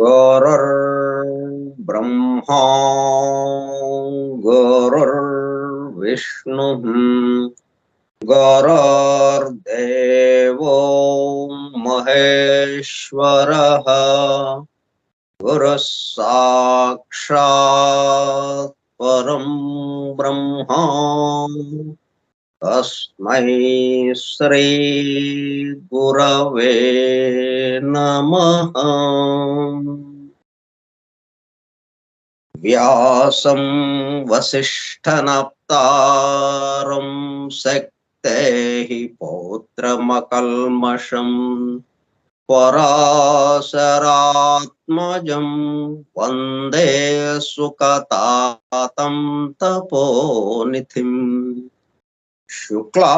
गुरुर्ब्रह्मा गुरुर्विष्णुः गुरुर्देवो महेश्वरः गुरुः साक्षात् परं ब्रह्मा तस्मै श्री गुरवे नमः। व्यासं वसिष्ठनप्तारं शक्तेः पौत्रमकल्मषं पराशरात्मजं वन्दे सुकतातं तपोनिधिम्। शुक्लाम्बरधरं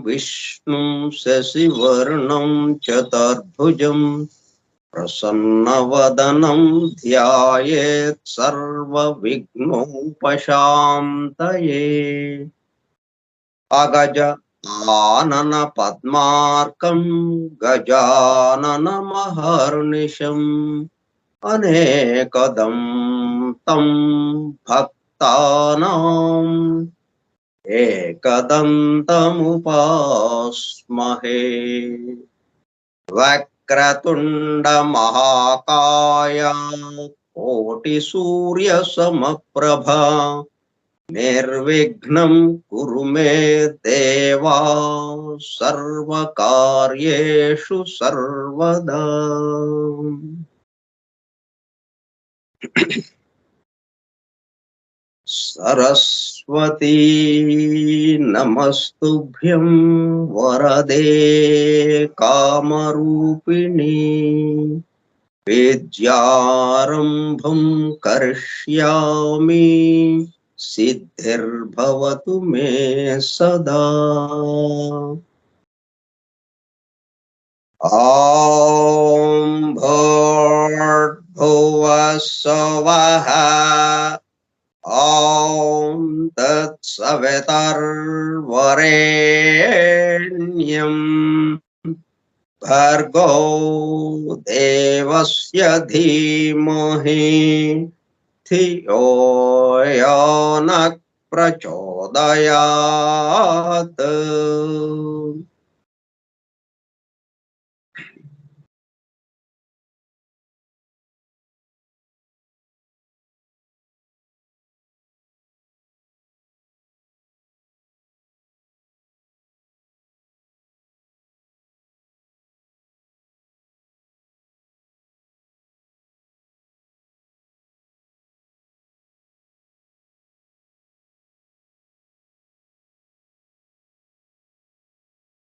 विष्णुं शशिवर्णं चतुर्भुजं प्रसन्नवदनं ध्यायेत् सर्वविघ्नोपशान्तये। अगज आनन पद्मार्कं गजाननमहर्निशम् अनेकदं तं भक्तानाम् एकदन्तमुपास्महे। वक्रतुण्ड महाकाय कोटिसूर्यसमप्रभा निर्विघ्नं कुरु मे देवा सर्वकार्येषु सर्वदा। सरस्वती नमस्तुभ्यं वरदे कामरूपिणी विद्यारम्भं करिष्यामि सिद्धिर्भवतु मे सदा। ॐ भूर्भुवः स्वः ॐ तत्सवितुर्वरेण्यं भर्गो देवस्य धीमहि धियो यो नः प्रचोदयात्।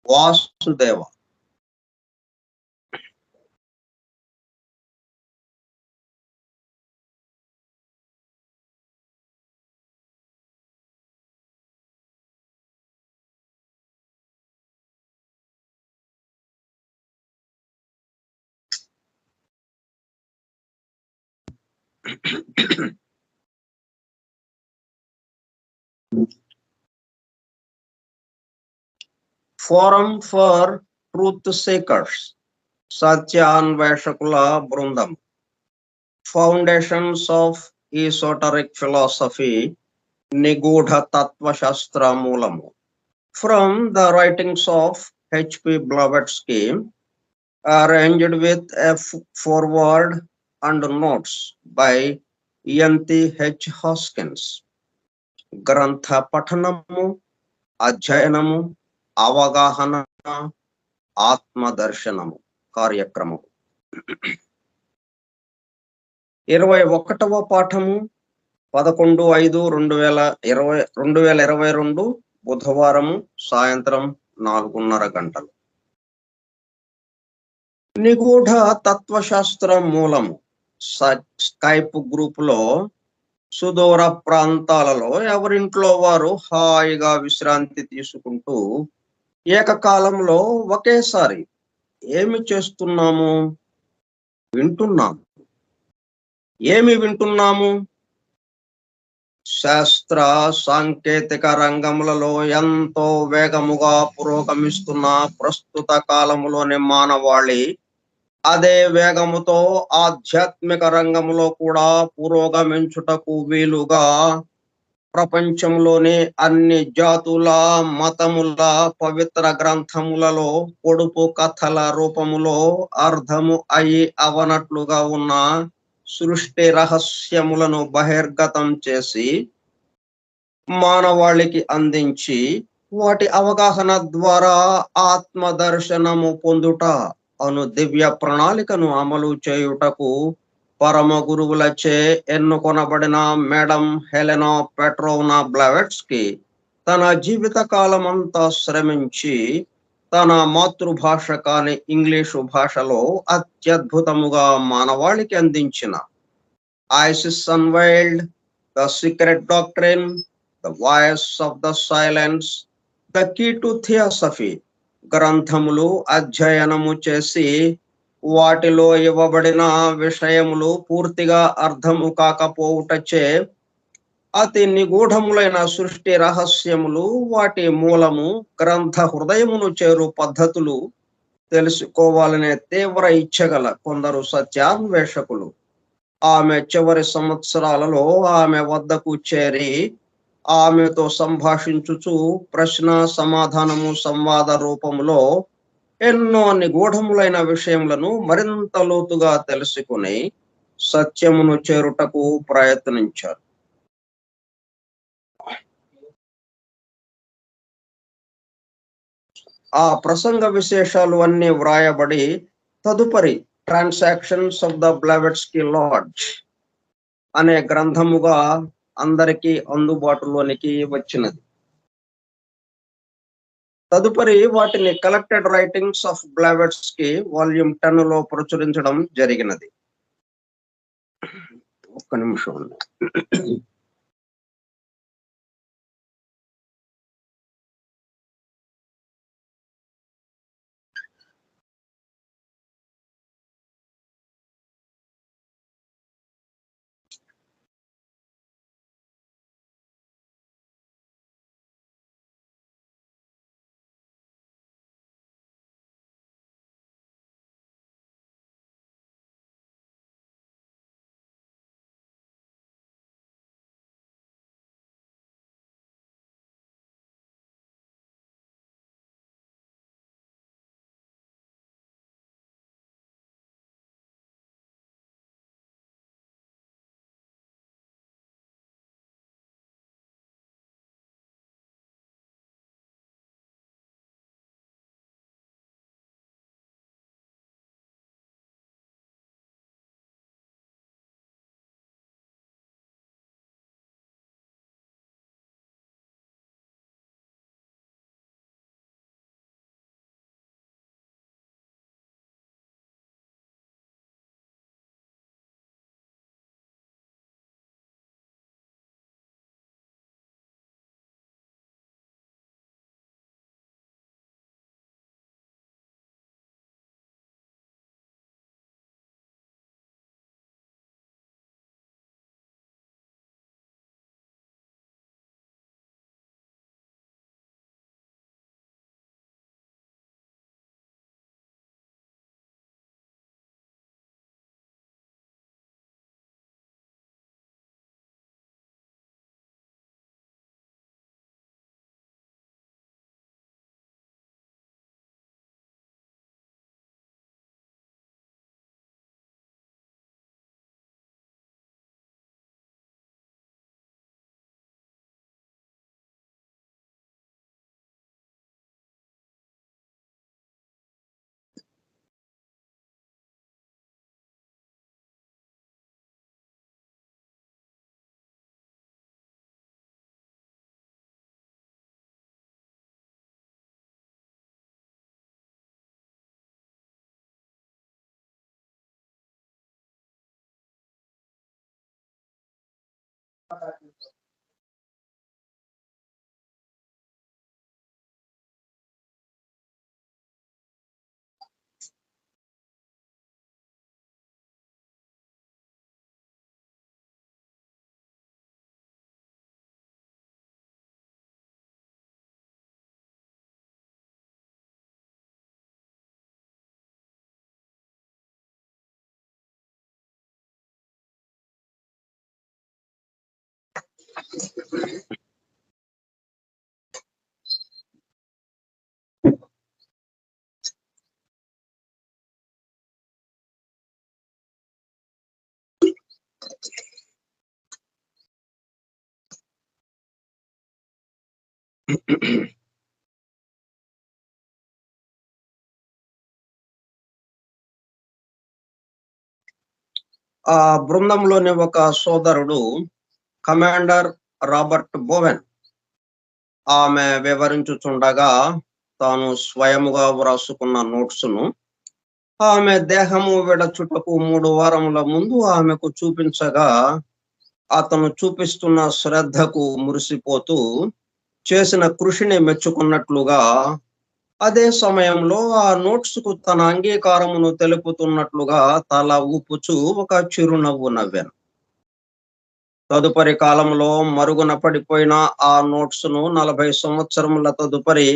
Vasudev forum for truth seekers, సత్యాన్వేషకుల బృందం. ఫౌండేషన్స్ ఆఫ్ ఈసోటరిక్ ఫిలాసఫీ, నిగూఢ తత్వశాస్త్ర మూలము. From the writings of H.P. Blavatsky, arranged with a foreword and notes by Yanti H. Hoskins. గ్రంథ పఠనము, అధ్యయనము, అవగాహన, ఆత్మదర్శనము కార్యక్రమం. 21వ పాఠము 11/5/2022 బుధవారము సాయంత్రం 4:30 గంటలు. నిగూఢ తత్వశాస్త్ర మూలము స్కైప్ గ్రూప్ లో సుదూర ప్రాంతాలలో ఎవరింట్లో వారు హాయిగా విశ్రాంతి తీసుకుంటూ ఏకకాలంలో ఒకేసారి ఏమి చేస్తున్నాము? వింటున్నాము. ఏమి వింటున్నాము? శాస్త్ర సాంకేతిక రంగములలో ఎంతో వేగముగా పురోగమిస్తున్న ప్రస్తుత కాలములోని మానవాళి అదే వేగముతో ఆధ్యాత్మిక రంగములో కూడా పురోగమించుటకు వీలుగా ప్రపంచంలోని అన్ని జాతుల, మతముల పవిత్ర గ్రంథములలో పొడుపు కథల రూపములో అర్థము అయి అవనట్లుగా ఉన్న సృష్టి రహస్యములను బహిర్గతం చేసి మానవాళికి అందించి వాటి అవగాహన ద్వారా ఆత్మదర్శనము పొందుట అను దివ్య ప్రణాళికను అమలు చేయుటకు పరమ గురువులచే ఎన్నుకొనబడిన మేడం హెలెనా పెట్రోవ్నా బ్లవాట్స్కీ తన జీవిత కాలమంతా శ్రమించి తన మాతృభాష కాని ఇంగ్లీషు భాషలో అత్యద్భుతముగా మానవాళికి అందించిన Isis unveiled, the secret doctrine, the voice of the silence, the key to theosophy గ్రంథములు అధ్యయనము చేసి వాటిలో ఇవ్వబడిన విషయములు పూర్తిగా అర్థము కాకపోవుటచే అతి నిగూఢములైన సృష్టి రహస్యములు, వాటి మూలము, గ్రంథ హృదయమును చేరు పద్ధతులు తెలుసుకోవాలనే తీవ్ర ఇచ్చగల కొందరు సత్యాన్వేషకులు ఆమె చివరి సంవత్సరాలలో ఆమె వద్దకు చేరి ఆమెతో సంభాషించుచు ప్రశ్న సమాధానము సంవాద రూపములో ఎన్నో నిగూఢములైన విషయములను మరింత లోతుగా తెలుసుకుని సత్యమును చేరుటకు ప్రయత్నించారు. ఆ ప్రసంగ విశేషాలు అన్ని వ్రాయబడి తదుపరి ట్రాన్సాక్షన్స్ ఆఫ్ ద బ్లవాట్స్కీ లాడ్జ్ అనే గ్రంథముగా అందరికీ అందుబాటులోనికి వచ్చినది. తదుపరి వాటిని కలెక్టెడ్ రైటింగ్స్ ఆఫ్ బ్లవాట్స్కీ వాల్యూమ్ 10 లో ప్రచురించడం జరిగినది. ఒక్క నిమిషం. ఆ బృందంలోని ఒక సోదరుడు కమాండర్ రాబర్ట్ బోవెన్ ఆమె వివరించుచుండగా తాను స్వయముగా వ్రాసుకున్న నోట్స్ను ఆమె దేహము విడచుటకు 3 వారముల ముందు ఆమెకు చూపించగా అతను చూపిస్తున్న శ్రద్ధకు మురిసిపోతూ చేసిన కృషిని మెచ్చుకున్నట్లుగా అదే సమయంలో ఆ నోట్స్ కు తన అంగీకారమును తెలుపుతున్నట్లుగా తల ఊపుచూ ఒక చిరునవ్వు నవ్వాను. తదుపరి కాలంలో మరుగున పడిపోయిన ఆ నోట్స్ ను 40 సంవత్సరముల తదుపరి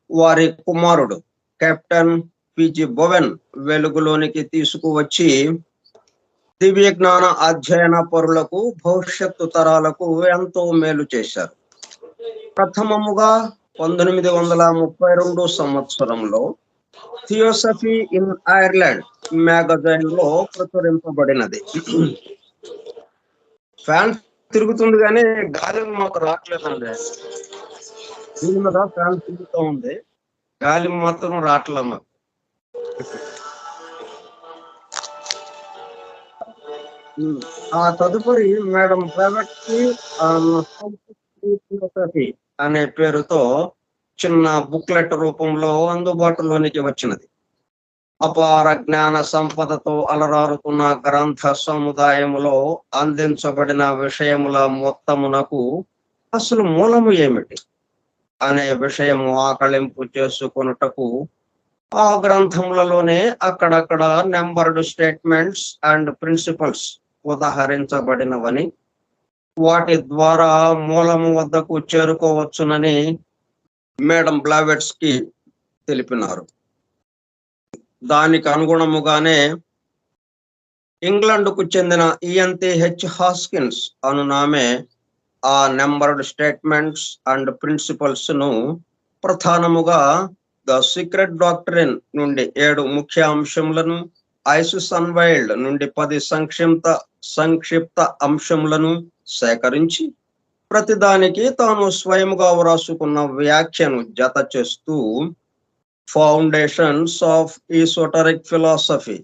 వారి కుమారుడు కెప్టెన్ పిజి బోవెన్ వెలుగులోనికి తీసుకువచ్చి దివ్య జ్ఞాన అధ్యయన పరులకు భవిష్యత్తు తరాలకు ఎంతో మేలు చేశారు. ప్రథమముగా 1932 సంవత్సరంలో థియోసఫీ ఇన్ ఐర్లాండ్ మ్యాగజైన్ లో ప్రచురింపబడినది. ఫ్యాన్ తిరుగుతుంది కానీ గాలి మాకు రావట్లేదండి. దీని మీద ఫ్యాన్ తిరుగుతూ ఉంది, గాలి మాత్రం రావట్లేదు మాకు. ఆ తదుపరి మేడం బ్లావెట్స్కీ థియోసఫీ అనే పేరుతో చిన్న బుక్లెట్ రూపంలో అందుబాటులోనికి వచ్చినది. అపార జ్ఞాన సంపదతో అలరారుతున్న గ్రంథ సముదాయములో అందించబడిన విషయముల మొత్తమునకు అసలు మూలము ఏమిటి అనే విషయము ఆకళింపు చేసుకొనుటకు ఆ గ్రంథములలోనే అక్కడక్కడ నెంబర్డ్ స్టేట్మెంట్స్ అండ్ ప్రిన్సిపల్స్ ఉదహరించబడినవని, వాటి ద్వారా మూలము వద్దకు చేరుకోవచ్చునని మేడం బ్లావెట్స్కీ తెలిపినారు. దానికి అనుగుణముగానే ఇంగ్లాండ్కు చెందిన ఈఎన్టీహెచ్ హాస్కిన్స్ అనునామే ఆ నెంబర్డ్ స్టేట్మెంట్స్ అండ్ ప్రిన్సిపల్స్ ను ప్రధానముగా ద సీక్రెట్ డాక్ట్రిన్ నుండి 7 ముఖ్య అంశములను, ఐసిస్ అన్వైల్డ్ నుండి 10 సంక్షిప్త అంశములను సేకరించి ప్రతిదానికి తాను స్వయముగా వ్రాసుకున్న వ్యాఖ్యను జత చేస్తూ foundations of esoteric philosophy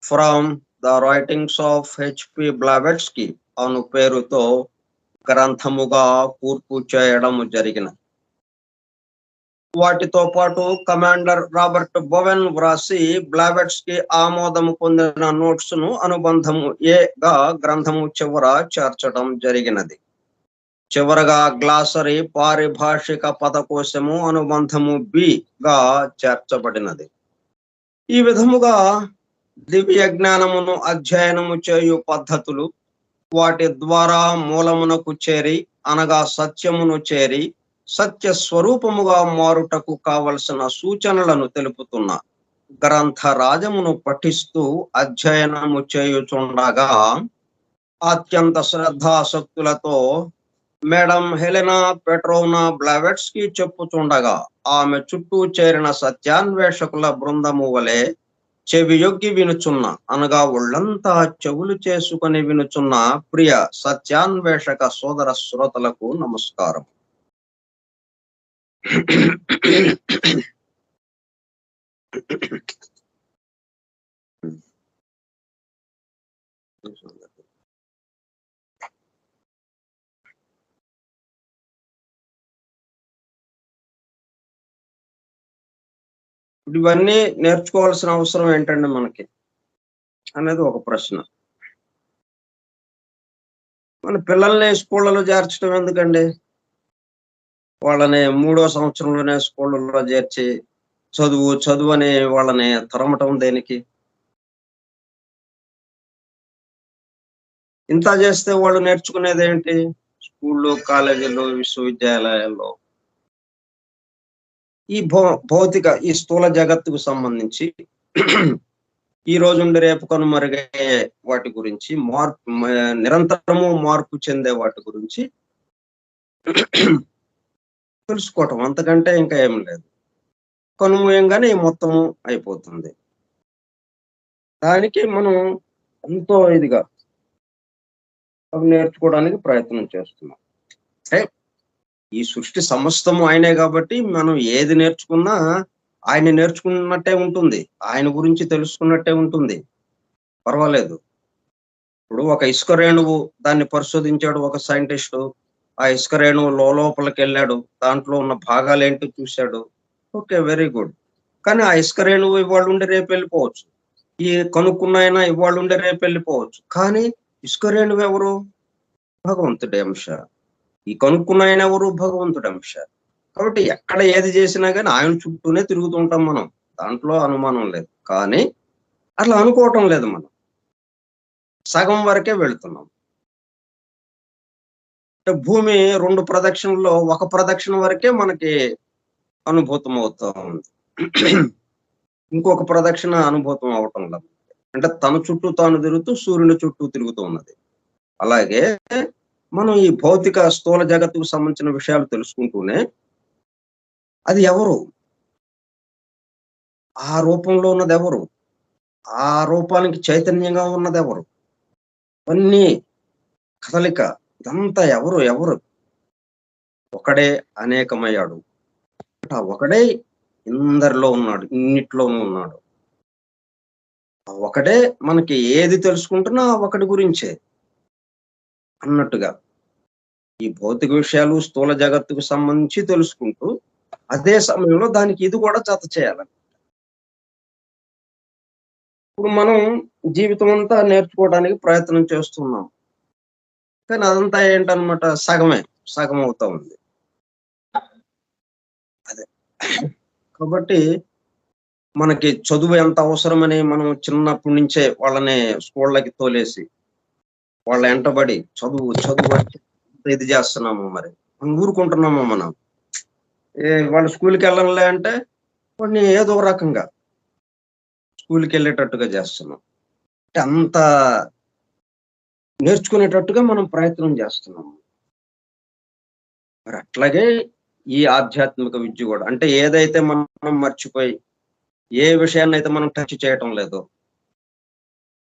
from the writings of H P Blavatsky అను పేరుతో గ్రంథముగా కూర్పు చేయడం జరిగినది. వాటితో పాటు కమాండర్ రాబర్ట్ బోవెన్ వ్రాసి బ్లావెట్స్కీ ఆమోదము పొందిన నోట్స్ ను అనుబంధము ఏగా గ్రంథము చివర చేర్చడం జరిగినది. చివరగా గ్లాసరీ పారిభాషిక పదకోశము అనుబంధము బిగా చేర్చబడినది. ఈ విధముగా దివ్య జ్ఞానమును అధ్యయనము చేయు పద్ధతులు, వాటి ద్వారా మూలమునకు చేరి అనగా సత్యమును చేరి సత్య స్వరూపముగా మారుటకు కావలసిన సూచనలను తెలుపుతున్న గ్రంథరాజమును పఠిస్తూ అధ్యయనము చేయుచుండగా అత్యంత శ్రద్ధాసక్తులతో మేడం హెలెనా పెట్రోవ్నా బ్లావెట్స్కీ చెప్పుచుండగా ఆమె చుట్టూ చేరిన సత్యాన్వేషకుల బృందము వలె చెవియొగ్గి వినుచున్న అనగా ఒళ్ళంతా చెవులు చేసుకుని వినుచున్న ప్రియ సత్యాన్వేషక సోదర శ్రోతలకు నమస్కారం. ఇవన్నీ నేర్చుకోవాల్సిన అవసరం ఏంటండి మనకి అనేది ఒక ప్రశ్న. మన పిల్లల్ని స్కూళ్ళలో చేర్చడం ఎందుకండి? వాళ్ళని మూడో సంవత్సరంలోనే స్కూళ్ళలో చేర్చి చదువు, చదువని వాళ్ళని తరమటం దేనికి? ఇంత చేస్తే వాళ్ళు నేర్చుకునేదేంటి? స్కూళ్ళు, కాలేజీలు, విశ్వవిద్యాలయాల్లో ఈ భౌతిక స్థూల జగత్తుకు సంబంధించి ఈ రోజుండి రేపు కనుమరుగయ్యే వాటి గురించి నిరంతరము మార్పు చెందే వాటి గురించి తెలుసుకోవటం. అంతకంటే ఇంకా ఏం లేదు. కనుమూయంగానే ఈ మొత్తము అయిపోతుంది. దానికి మనం ఎంతో ఇదిగా అవి నేర్చుకోవడానికి ప్రయత్నం చేస్తున్నాం. అంటే ఈ సృష్టి సమస్తము ఆయనే కాబట్టి మనం ఏది నేర్చుకున్నా ఆయన నేర్చుకున్నట్టే ఉంటుంది. ఆయన గురించి తెలుసుకున్నట్టే ఉంటుంది. పర్వాలేదు. ఇప్పుడు ఒక ఇసుక రేణువు దాన్ని పరిశోధించాడు ఒక సైంటిస్టు. ఆ ఇసుక రేణువు లోపలికెళ్ళాడు. దాంట్లో ఉన్న భాగాలేంటో చూసాడు. ఓకే. Very good. కానీ ఆ ఇసుక రేణువు ఇవాళుండి రేపెళ్ళిపోవచ్చు. ఈ కనుక్కున్నాయన ఇవాళుండి రేపెళ్ళిపోవచ్చు. కానీ ఇసుక రేణువు ఎవరు? భగవంతుడి అంశ. ఈ కనుక్కున్నాయన ఎవరు? భగవంతుడి అంశ. కాబట్టి ఎక్కడ ఏది చేసినా గాని ఆయన చుట్టూనే తిరుగుతుంటాం మనం. దాంట్లో అనుమానం లేదు. కానీ అట్లా అనుకోవటం లేదు మనం. సగం వరకే వెళ్తున్నాం. అంటే భూమి 2 ప్రదక్షిణల్లో ఒక ప్రదక్షిణ వరకే మనకి అనుభూతం అవుతా ఉంది. ఇంకొక ప్రదక్షిణ అనుభూతం అవ్వటం లేదు. అంటే తన చుట్టూ తాను తిరుగుతూ సూర్యుని చుట్టూ తిరుగుతూ ఉన్నది. అలాగే మనం ఈ భౌతిక స్థూల జగత్తుకు సంబంధించిన విషయాలు తెలుసుకుంటూనే అది ఎవరు? ఆ రూపంలో ఉన్నదెవరు? ఆ రూపానికి చైతన్యంగా ఉన్నదెవరు? ఇవన్నీ కదలిక ఇదంతా ఎవరు? ఎవరు? ఒకడే అనేకమయ్యాడు. ఆ ఒకడే ఇందరిలో ఉన్నాడు. ఇన్నిట్లోనూ ఉన్నాడు. ఆ ఒకడే మనకి ఏది తెలుసుకుంటున్నా ఆ ఒకడి గురించే అన్నట్టుగా. ఈ భౌతిక విషయాలు స్థూల జగత్తుకు సంబంధించి తెలుసుకుంటూ, అదే సమయంలో దానికి ఇది కూడా జత చేయాలి. ఇప్పుడు మనం జీవితమంతా నేర్చుకోవడానికి ప్రయత్నం చేస్తున్నాం. కానీ అదంతా ఏంటన్నమాట సగమే. సగం అవుతా ఉంది. అదే. కాబట్టి మనకి చదువు ఎంత అవసరమని మనం చిన్నప్పటి నుంచే వాళ్ళని స్కూళ్ళకి తోలేసి, వాళ్ళ ఎంటబడి చదువు, చదువు అని ఇది చేస్తున్నాము మరి. మనం ఊరుకుంటున్నామా మనం? వాళ్ళు స్కూలుకెళ్ళంలే అంటే వాడిని ఏదో ఒక రకంగా స్కూలుకెళ్ళేటట్టుగా చేస్తున్నాం. అంటే అంత నేర్చుకునేటట్టుగా మనం ప్రయత్నం చేస్తున్నాం. మరి అట్లాగే ఈ ఆధ్యాత్మిక విద్య గూడా. అంటే ఏదైతే మనం మర్చిపోయి, ఏ విషయాన్నైతే మనం టచ్ చేయటం లేదో,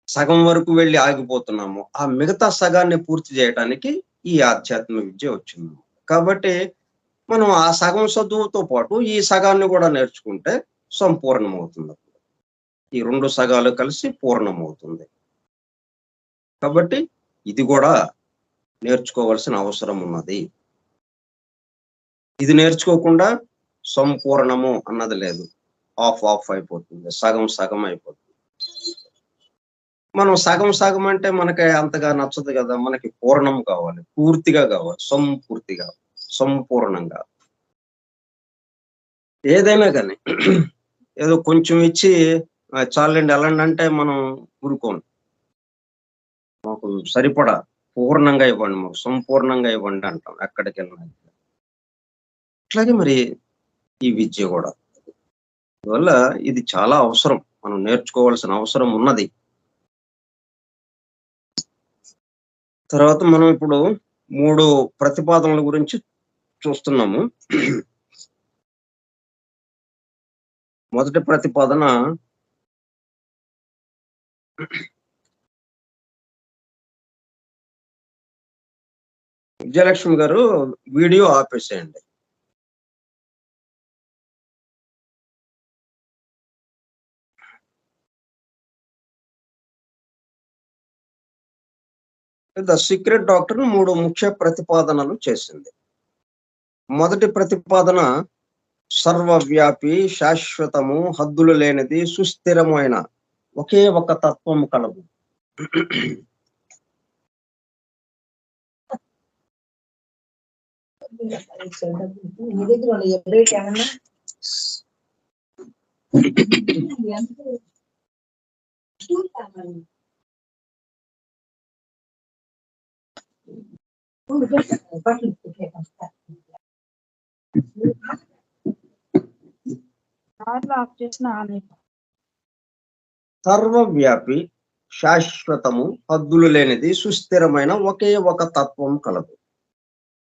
సగం వరకు వెళ్లి ఆగిపోతున్నామో, ఆ మిగతా సగాన్ని పూర్తి చేయటానికి ఈ ఆధ్యాత్మిక విద్య వచ్చింది. కాబట్టి మనం ఆ సగం చదువుతో పాటు ఈ సగాన్ని గూడా నేర్చుకుంటే సంపూర్ణమవుతుంది. ఈ 2 సగాలు కలిసి పూర్ణమవుతుంది. కాబట్టి ఇది గూడా నేర్చుకోవాల్సిన అవసరం ఉన్నది. ఇది నేర్చుకోకుండా సంపూర్ణము అన్నది లేదు. ఆఫ్ అయిపోతుంది. సగం సగం అయిపోతుంది. మనం సగం సగం అంటే మనకి అంతగా నచ్చదు గదా! మనకి పూర్ణం కావాలి. పూర్తిగా కావాలి. సంపూర్తిగా, సంపూర్ణంగా. ఏదైనా గాని ఏదో కొంచెం ఇచ్చి చాలండి ఎళ్ళండంటే మనం ఊరుకోం. మాకు సరిపడా పూర్ణంగా ఇవ్వండి. మాకు సంపూర్ణంగా ఇవ్వండి అంటాం ఎక్కడికెళ్ళినా. అట్లాగే మరి ఈ విద్య గూడా. అందువల్ల ఇది చాలా అవసరం. మనం నేర్చుకోవాల్సిన అవసరం ఉన్నది. తర్వాత మనం ఇప్పుడు 3 ప్రతిపాదనల గురించి చూస్తున్నాము. మొదటి ప్రతిపాదన విజయలక్ష్మి గారు వీడియో ఆపేసేయండి. ద సీక్రెట్ డాక్టర్ 3 ముఖ్య ప్రతిపాదనలు చేసింది. మొదటి ప్రతిపాదన సర్వవ్యాపి, శాశ్వతము, హద్దులు లేనిది, సుస్థిరమైన ఒకే ఒక తత్వము కలదు. సర్వవ్యాపి, శాశ్వతము, హద్దులు లేనిది, సుస్థిరమైన ఒకే ఒక తత్వం కలదు.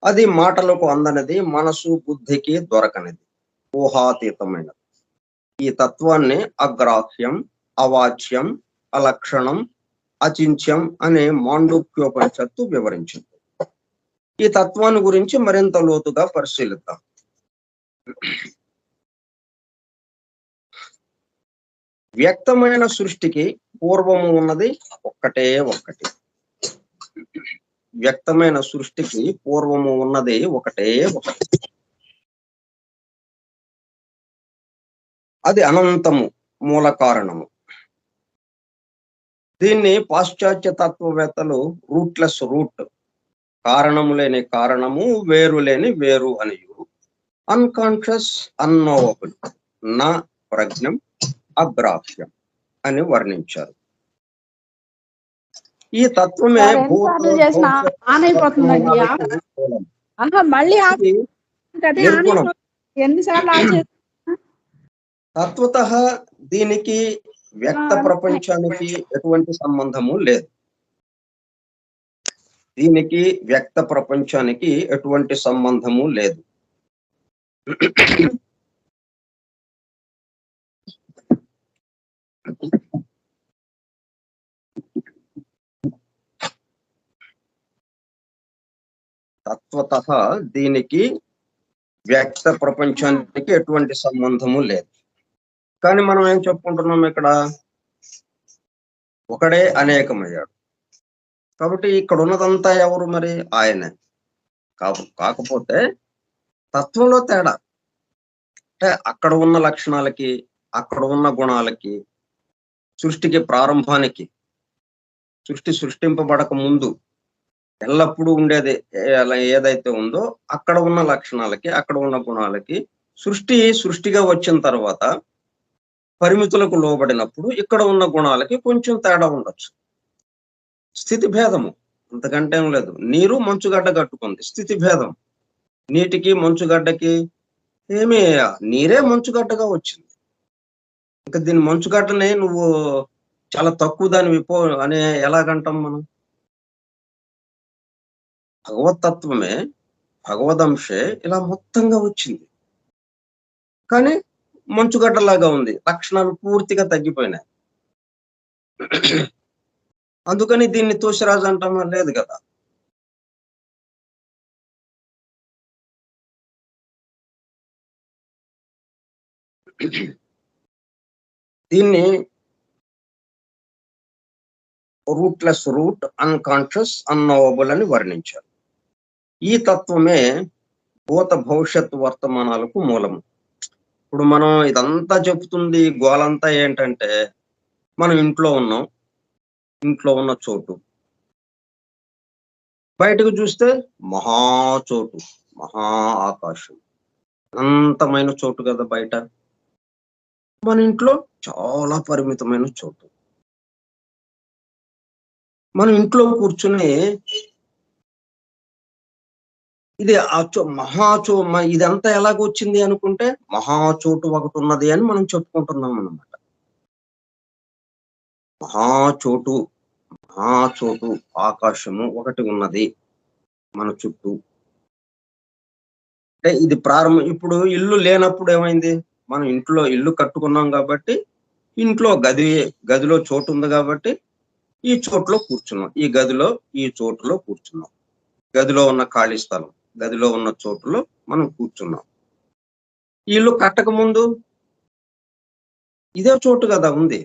అది మాటలకు అందనిది, మనసు బుద్ధికి దొరకనిది, ఊహాతీతమైనది. ఈ తత్వాన్ని అగ్రాహ్యం, అవాచ్యం, అలక్షణం, అచింత్యం అనే మాండూక్యోపనిషత్తు వివరించింది. ఈ తత్వాన్ని గురించి మరింత లోతుగా పరిశీలిద్దాం. వ్యక్తమైన సృష్టికి పూర్వము ఉన్నది ఒక్కటే ఒక్కటి. వ్యక్తమైన సృష్టికి పూర్వము ఉన్నది ఒకటే ఒకటి. అది అనంతము, మూల కారణము. దీన్ని పాశ్చాత్య తత్వవేత్తలు రూట్లెస్ రూట్, కారణము లేని కారణము, వేరు లేని వేరు అనియు, అన్కాన్షియస్, అన్నోవబుల్, నా ప్రజ్ఞం, అగ్రాహ్యం అని వర్ణించారు. ఈ తత్వమే తత్వతః దీనికి వ్యక్త ప్రపంచానికి ఎటువంటి సంబంధము లేదు. దీనికి వ్యక్త ప్రపంచానికి ఎటువంటి సంబంధము లేదు. తత్వతః దీనికి వ్యక్త ప్రపంచానికి ఎటువంటి సంబంధము లేదు. కానీ మనం ఏం చెప్పుకుంటున్నాం ఇక్కడ? ఒకడే అనేకమయ్యాడు. కాబట్టి ఇక్కడ ఉన్నదంతా ఎవరు? మరి ఆయనే. కాకపోతే తత్వంలో తేడా. అంటే అక్కడ ఉన్న లక్షణాలకి, అక్కడ ఉన్న గుణాలకి, సృష్టికి ప్రారంభానికి, సృష్టి సృష్టింపబడక ముందు ఎల్లప్పుడూ ఉండేది ఏదైతే ఉందో అక్కడ ఉన్న లక్షణాలకి, అక్కడ ఉన్న గుణాలకి, సృష్టిగా వచ్చిన తర్వాత పరిమితులకు లోబడినప్పుడు ఇక్కడ ఉన్న గుణాలకి కొంచెం తేడా ఉండొచ్చు. స్థితి భేదము, అంతకంటే ఏం లేదు. నీరు మంచుగడ్డ కట్టుకుంది, స్థితి భేదం. నీటికి మంచుగడ్డకి ఏమీ, నీరే మంచుగడ్డగా వచ్చింది. ఇంకా దీని మంచుగడ్డని నువ్వు చాలా తక్కువ దాని అని ఎలాగంటాం మనం? భగవతత్వమే, భగవదంశే ఇలా మొత్తంగా వచ్చింది. కానీ మంచుగడ్డలాగా ఉంది, లక్షణాలు పూర్తిగా తగ్గిపోయినాయి. అందుకని దీన్ని తోసిరాజు అంటామా? లేదు కదా. దీన్ని రూట్లెస్ రూట్, అన్కాన్షియస్, అన్నోవబుల్ అని వర్ణించారు. ఈ తత్వమే భూత భవిష్యత్తు వర్తమానాలకు మూలము. ఇప్పుడు మనం ఇదంతా చెప్తుంది, గోలంతా ఏంటంటే, మనం ఇంట్లో ఉన్నాం, ఇంట్లో ఉన్న చోటు బయటకు చూస్తే మహాచోటు, మహా ఆకాశం, అనంతమైన చోటు కదా బయట. మన ఇంట్లో చాలా పరిమితమైన చోటు. మనం ఇంట్లో కూర్చుని ఇది ఇదంతా ఎలాగొచ్చింది అనుకుంటే, మహాచోటు ఒకటి ఉన్నది అని మనం చెప్పుకుంటున్నాం అన్నమాట. మహాచోటు ఆకాశము ఒకటి ఉన్నది మన చుట్టూ. అంటే ఇది ప్రారంభం. ఇప్పుడు ఇల్లు లేనప్పుడు ఏమైంది? మనం ఇంట్లో ఇల్లు కట్టుకున్నాం కాబట్టి, ఇంట్లో గదిలో చోటు ఉంది కాబట్టి ఈ చోటులో కూర్చున్నాం, ఈ చోటులో కూర్చున్నాం. గదిలో ఉన్న ఖాళీ స్థలం, గదిలో ఉన్న చోటులో మనం కూర్చున్నాం. ఇల్లు కట్టక ముందు ఇదే చోటు కదా ఉంది.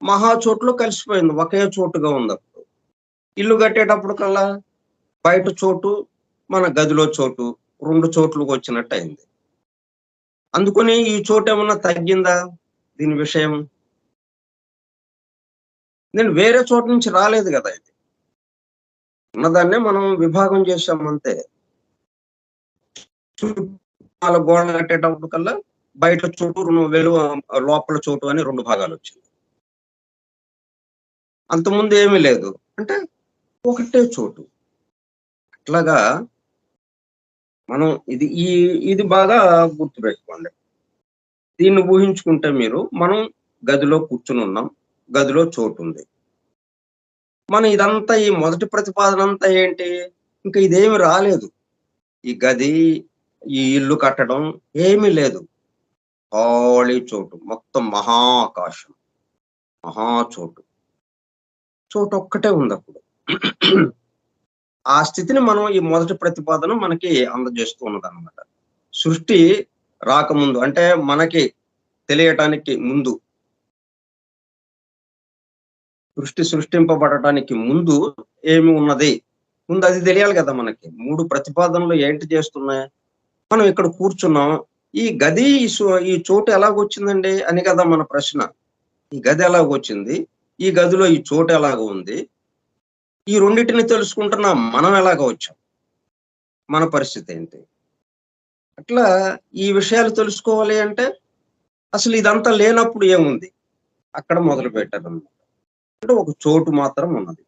మహాచోట్లో కలిసిపోయింది, ఒకే చోటుగా ఉంది. అప్పుడు ఇల్లు కట్టేటప్పుడు కల్లా బయట చోటు, మన గదిలో చోటు, రెండు చోట్లకు వచ్చినట్టు అయింది. అందుకని ఈ చోటు ఏమన్నా తగ్గిందా? దీని విషయం నేను వేరే చోటు నుంచి రాలేదు కదా. ఇది ఉన్నదాన్నే మనం విభాగం చేశామంతే. చుట్టూ గోడలు కట్టేటప్పుడు కల్లా బయట చోటు లోపల చోటు అని 2 భాగాలు వచ్చింది. అంతకుముందు ఏమీ లేదు. అంటే ఒకటే చోటు. అట్లాగా మనం ఇది బాగా గుర్తుపెట్టుకోండి. దీన్ని ఊహించుకుంటే మనం గదిలో కూర్చొనున్నాం. గదిలో చోటుంది. మనం ఇదంతా ఈ మొదటి ప్రతిపాదన అంతా ఏంటి? ఇంక ఇదేమి రాలేదు. ఈ గది, ఈ ఇల్లు కట్టడం ఏమీ లేదు. ఖాళీ చోటు. మొత్తం మహాకాశం. మహా చోటు. చోటొక్కటే ఉందప్పుడు. ఆ స్థితిని మనం ఈ మొదటి ప్రతిపాదన మనకి అందజేస్తూ ఉన్నదనమాట. సృష్టి రాకముందు అంటే మనకి తెలియటానికి ముందు, సృష్టింపబడటానికి ముందు ఏమి ఉన్నది? ముందు అది తెలియాలి కదా మనకి. 3 ప్రతిపాదనలు ఏంటి చేస్తున్నాయి? మనం ఇక్కడ కూర్చున్నాం. ఈ గది, ఈ చోటు ఎలాగొచ్చిందండి అని కదా మన ప్రశ్న. ఈ గది ఎలాగొచ్చింది? ఈ గదిలో ఈ చోటు ఎలాగ ఉంది? ఈ రెండిటిని తెలుసుకుంటున్న మనం ఎలాగ వచ్చాం? మన పరిస్థితేంటి? అట్లా ఈ విషయాలు తెలుసుకోవాలి అంటే అసలు ఇదంతా లేనప్పుడు ఏముంది? అక్కడ మొదలుపెట్టారన్నమాట. అంటే ఒక చోటు మాత్రం ఉన్నది.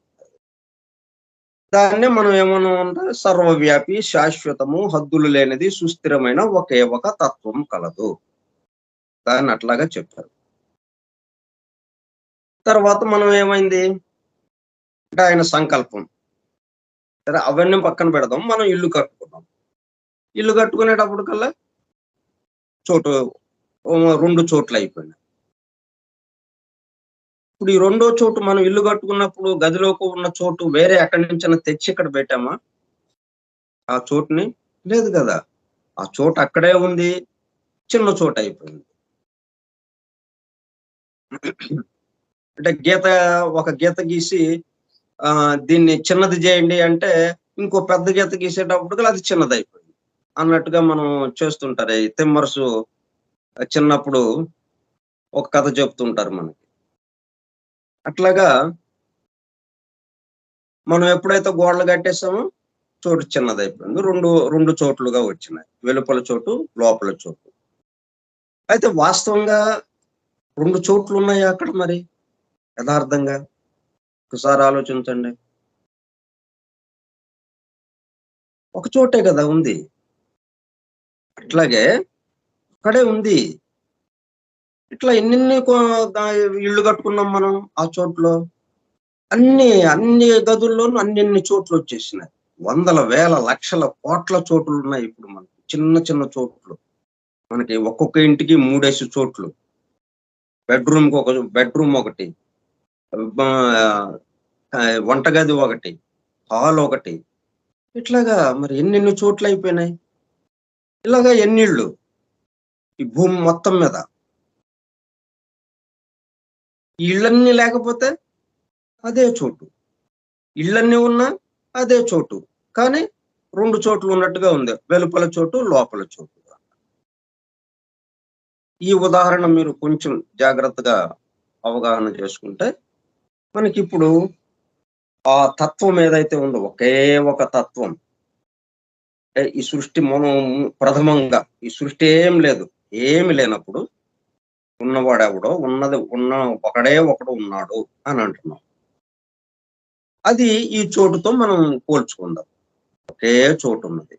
దాన్నే మనం ఏమన్నామంటే సర్వవ్యాపి, శాశ్వతము, హద్దులు లేనిది, సుస్థిరమైన ఒకే ఒక తత్వం కలదు. దాన్ని అట్లాగా చెప్పారు. తర్వాత మనం ఏమైంది? అంటే ఆయన సంకల్పం. సరే అవన్నీ పక్కన పెడదాం. మనం ఇల్లు కట్టుకున్నాం. ఇల్లు కట్టుకునేటప్పటికల్లా చోటు 2 చోట్లయిపోయినాయి. ఇప్పుడు ఈ రెండో చోటు మనం ఇల్లు కట్టుకున్నప్పుడు గదిలోకి ఉన్న చోటు వేరే ఎక్కడి నుంచైనా తెచ్చి ఇక్కడ పెట్టామా? ఆ చోటుని? లేదు గదా! ఆ చోటు అక్కడే ఉంది. చిన్న చోటయిపోయింది. అంటే ఒక గీత గీసి దీన్ని చిన్నది జేయండి అంటే, ఇంకో పెద్ద గీత గీసేటప్పటికి అది చిన్నదయిపోయింది. అన్నట్టుగా మనం చేస్తుంటారు. ఈ తిమ్మరుసు చిన్నప్పుడు ఒక కథ చెప్తుంటారు మనకి. అట్లాగా మనం ఎప్పుడైతే గోడలు కట్టేసామో చోటు చిన్నదయిపోయింది. 2 చోట్లుగా వచ్చినాయి. వెలుపల చోటు, లోపల చోటు. అయితే వాస్తవంగా 2 చోట్లున్నాయా అక్కడ మరి యదార్థంగా? ఒకసారి ఆలోచించండి. ఒక చోటే గదా ఉంది. అట్లాగే అక్కడే ఉంది. ఇట్లా ఎన్నెన్ని కొ గా ఇళ్ళు కట్టుకున్నాం మనం ఆ చోట్లో. అన్ని గదుల్లోనూ అన్నన్ని చోట్లొచ్చేసినాయి. వందల, వేల, లక్షల, కోట్ల చోట్లున్నాయి ఇప్పుడు మనకి. చిన్న చిన్న చోట్లు. మనకి ఒక్కొక్క ఇంటికి 3 చోట్లు. బెడ్‌రూమ్ ఒకటి. బా వంటగది ఒకటి. హాల్ ఒకటి. ఇట్లాగా మరి ఎన్నెన్ని చోట్లయిపోయినాయి. ఇలాగ ఎన్నిళ్ళు ఈ భూమి మొత్తం మీద. ఈ ఇళ్ళన్నీ లేకపోతే అదే చోటు. ఇళ్ళన్నీ ఉన్నా అదే చోటు. కానీ 2 చోట్లు ఉన్నట్టుగా ఉంది. వెలుపల చోటు, లోపల చోటు. ఈ ఉదాహరణ మీరు కొంచెం జాగ్రత్తగా అవగాహన చేసుకుంటే, మనకిప్పుడు ఆ తత్వం ఏదైతే ఉందో ఒకే ఒక తత్వం. అంటే ఈ సృష్టి ప్రథమంగా ఈ సృష్టి ఏం లేదు. ఏమి లేనప్పుడు ఉన్నవాడెవడో, ఒకడే ఒకడు ఉన్నాడు అని అంటున్నాం. అది ఈ చోటుతో మనం పోల్చుకుందాం. ఒకే చోటున్నది.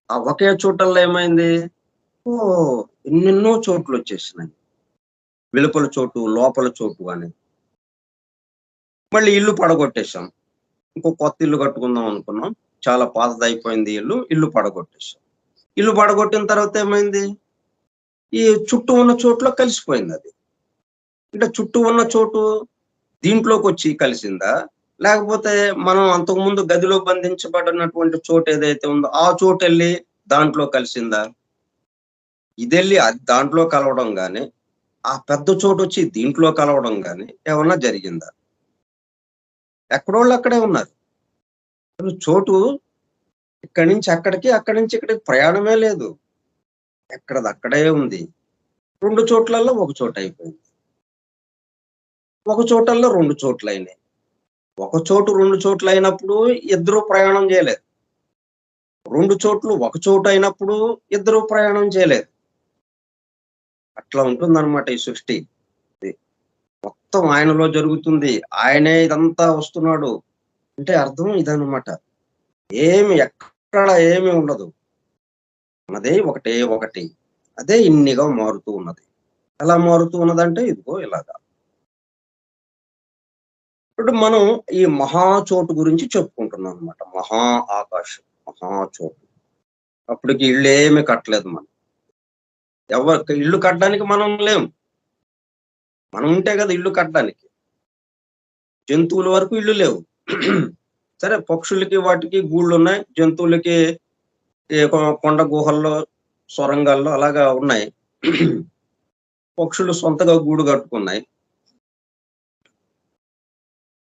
ఆ ఒకే చోటల్లో ఏమైంది? ఓహ్! ఎన్నెన్నో చోట్లొచ్చేసినాయి. వెలుపల చోటు, లోపల చోటు అని. మళ్ళీ ఇల్లు పడగొట్టేసాం. ఇంకో కొత్త ఇల్లు కట్టుకుందాం అనుకున్నాం. చాలా పాతదయిపోయింది ఇల్లు. ఇల్లు పడగొట్టేసాం. ఇల్లు పడగొట్టిన తర్వాత ఏమైంది? ఈ చుట్టూ ఉన్న చోట్లో కలిసిపోయిందది. అంటే చుట్టూ ఉన్న చోటు దీంట్లోకొచ్చి కలిసిందా? లేకపోతే మనం అంతకుముందు గదిలో బంధించబడినటువంటి చోటు ఏదైతే ఉందో, ఆ చోటెళ్ళి దాంట్లో కలిసిందా? ఇదెళ్ళి అది దాంట్లో కలవడం గాని, ఆ పెద్ద చోటొచ్చి దీంట్లో కలవడం గాని ఏమన్నా జరిగిందా? ఎక్కడోళ్ళు అక్కడే ఉన్నారు. అసలు చోటు ఇక్కడి నుంచి అక్కడికి, అక్కడి నుంచి ఇక్కడికి ప్రయాణమే లేదు. ఎక్కడిదక్కడే ఉంది. 2 చోట్లలో ఒక చోటయిపోయింది. ఒక చోటల్లో 2 చోట్లయినాయి. ఒక చోటు 2 చోట్లయినప్పుడు ఇద్దరు ప్రయాణం జేయలేదు. 2 చోట్లు ఒక చోట అయినప్పుడు ఇద్దరు ప్రయాణం చేయలేదు. అట్లా ఉంటుందన్నమాట ఈ సృష్టి. ఇది మొత్తం ఆయనలో జరుగుతుంది. ఆయనే ఇదంతా వస్తున్నాడు. అంటే అర్థం ఇదన్నమాట. ఎక్కడ ఏమి ఉండదు. ఉన్నదే ఒకటే ఒకటి. అదే ఇన్నిగా మారుతూ ఉన్నది. ఎలా మారుతూ ఉన్నదంటే ఇదిగో ఇలాగా. ఇప్పుడు మనం ఈ మహాచోటు గురించి చెప్పుకుంటున్నాం అన్నమాట. మహా ఆకాశం, మహాచోటు. అప్పటికి ఇళ్ళేమి కట్టలేదు మనం. ఇల్లు కట్టడానికి మనం లేం. మనం ఉంటే కదా ఇల్లు కట్టడానికి. జంతువుల వరకు ఇల్లు లేవు. సరే పక్షులకి వాటికి గూళ్ళున్నాయి. జంతువులకి కొండ గుహల్లో, సొరంగాల్లో అలాగా ఉన్నాయి. పక్షులు సొంతగా గూడు కట్టుకున్నాయి.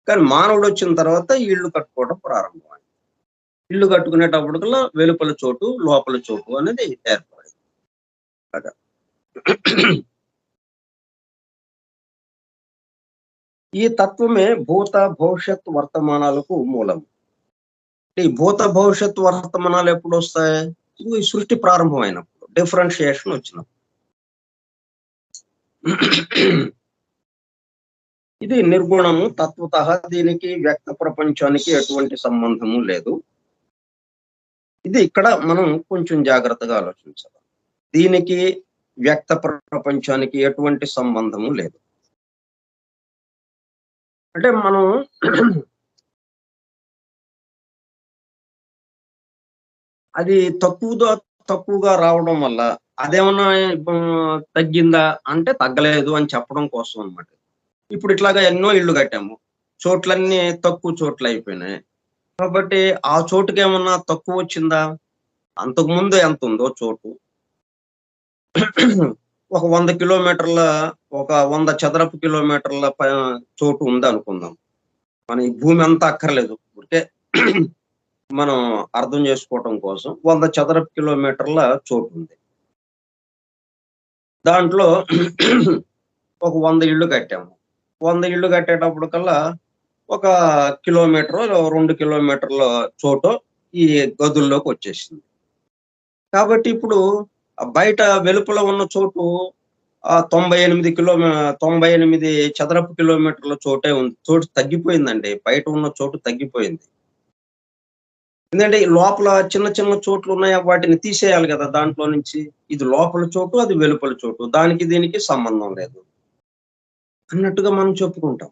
కానీ మానవుడొచ్చిన తర్వాత ఇల్లు కట్టుకోవడం ప్రారంభమైంది. ఇల్లు కట్టుకునేటప్పటికల్లా వెలుపల చోటు, లోపల చోటు అనేది ఏర్పడింది. అలాగా. ఈ తత్వమే భూత, భవిష్యత్, వర్తమానాలకు మూలం. ఈ భూత, భవిష్యత్, వర్తమానాలు ఎప్పుడొస్తాయి? ఈ సృష్టి ప్రారంభమైనప్పుడు. డిఫరెన్షియేషన్ వచ్చినప్పుడు. ఇది నిర్గుణము తత్వతః. దీనికి వ్యక్త ప్రపంచానికి ఎటువంటి సంబంధము లేదు. ఇది ఇక్కడ మనం కొంచెం జాగ్రత్తగా ఆలోచించాలి. దీనికి వ్యక్త ప్రపంచానికి ఎటువంటి సంబంధము లేదు. అంటే మనం అది తక్కువగా రావడం వల్ల అదేమన్నా తగ్గిందా అంటే తగ్గలేదు అని చెప్పడం కోసం అన్నమాట. ఇప్పుడు ఇట్లాగా ఎన్నో ఇళ్ళు కట్టాము. చోట్లన్నీ తక్కువ చోట్లు అయిపోయినాయి. కాబట్టి ఆ చోటుకేమన్నా తక్కువొచ్చిందా? అంతకుముందు ఎంతుందో చోటు ఒక 100 కిలోమీటర్ల ఒక 100 చదరపు కిలోమీటర్ల చోటు ఉందనుకుందాం. మన ఈ భూమి అంతా అక్కర్లేదు. ఊరికే మనం అర్థం చేసుకోవటం కోసం 100 చదరపు కిలోమీటర్ల చోటుంది. దాంట్లో ఒక 100 ఇళ్ళు కట్టాము. 100 ఇళ్ళు కట్టేటప్పటికల్లా ఒక కిలోమీటరో, 2 కిలోమీటర్ల చోటో ఈ గదుల్లోకొచ్చేసింది. కాబట్టి ఇప్పుడు బయట వెలుపల ఉన్న చోటు 98 చదరపు కిలోమీటర్ల చోటే ఉంది. చోటు తగ్గిపోయిందండి. బయట ఉన్న చోటు తగ్గిపోయింది. ఎందుకంటే ఈ లోపల చిన్న చిన్న చోట్లున్నాయి. వాటిని తీసేయాలి గదా! దాంట్లో నుంచి. ఇది లోపల చోటు, అది వెలుపల చోటు. దానికి దీనికి సంబంధం లేదు అన్నట్టుగా మనం చెప్పుకుంటాం.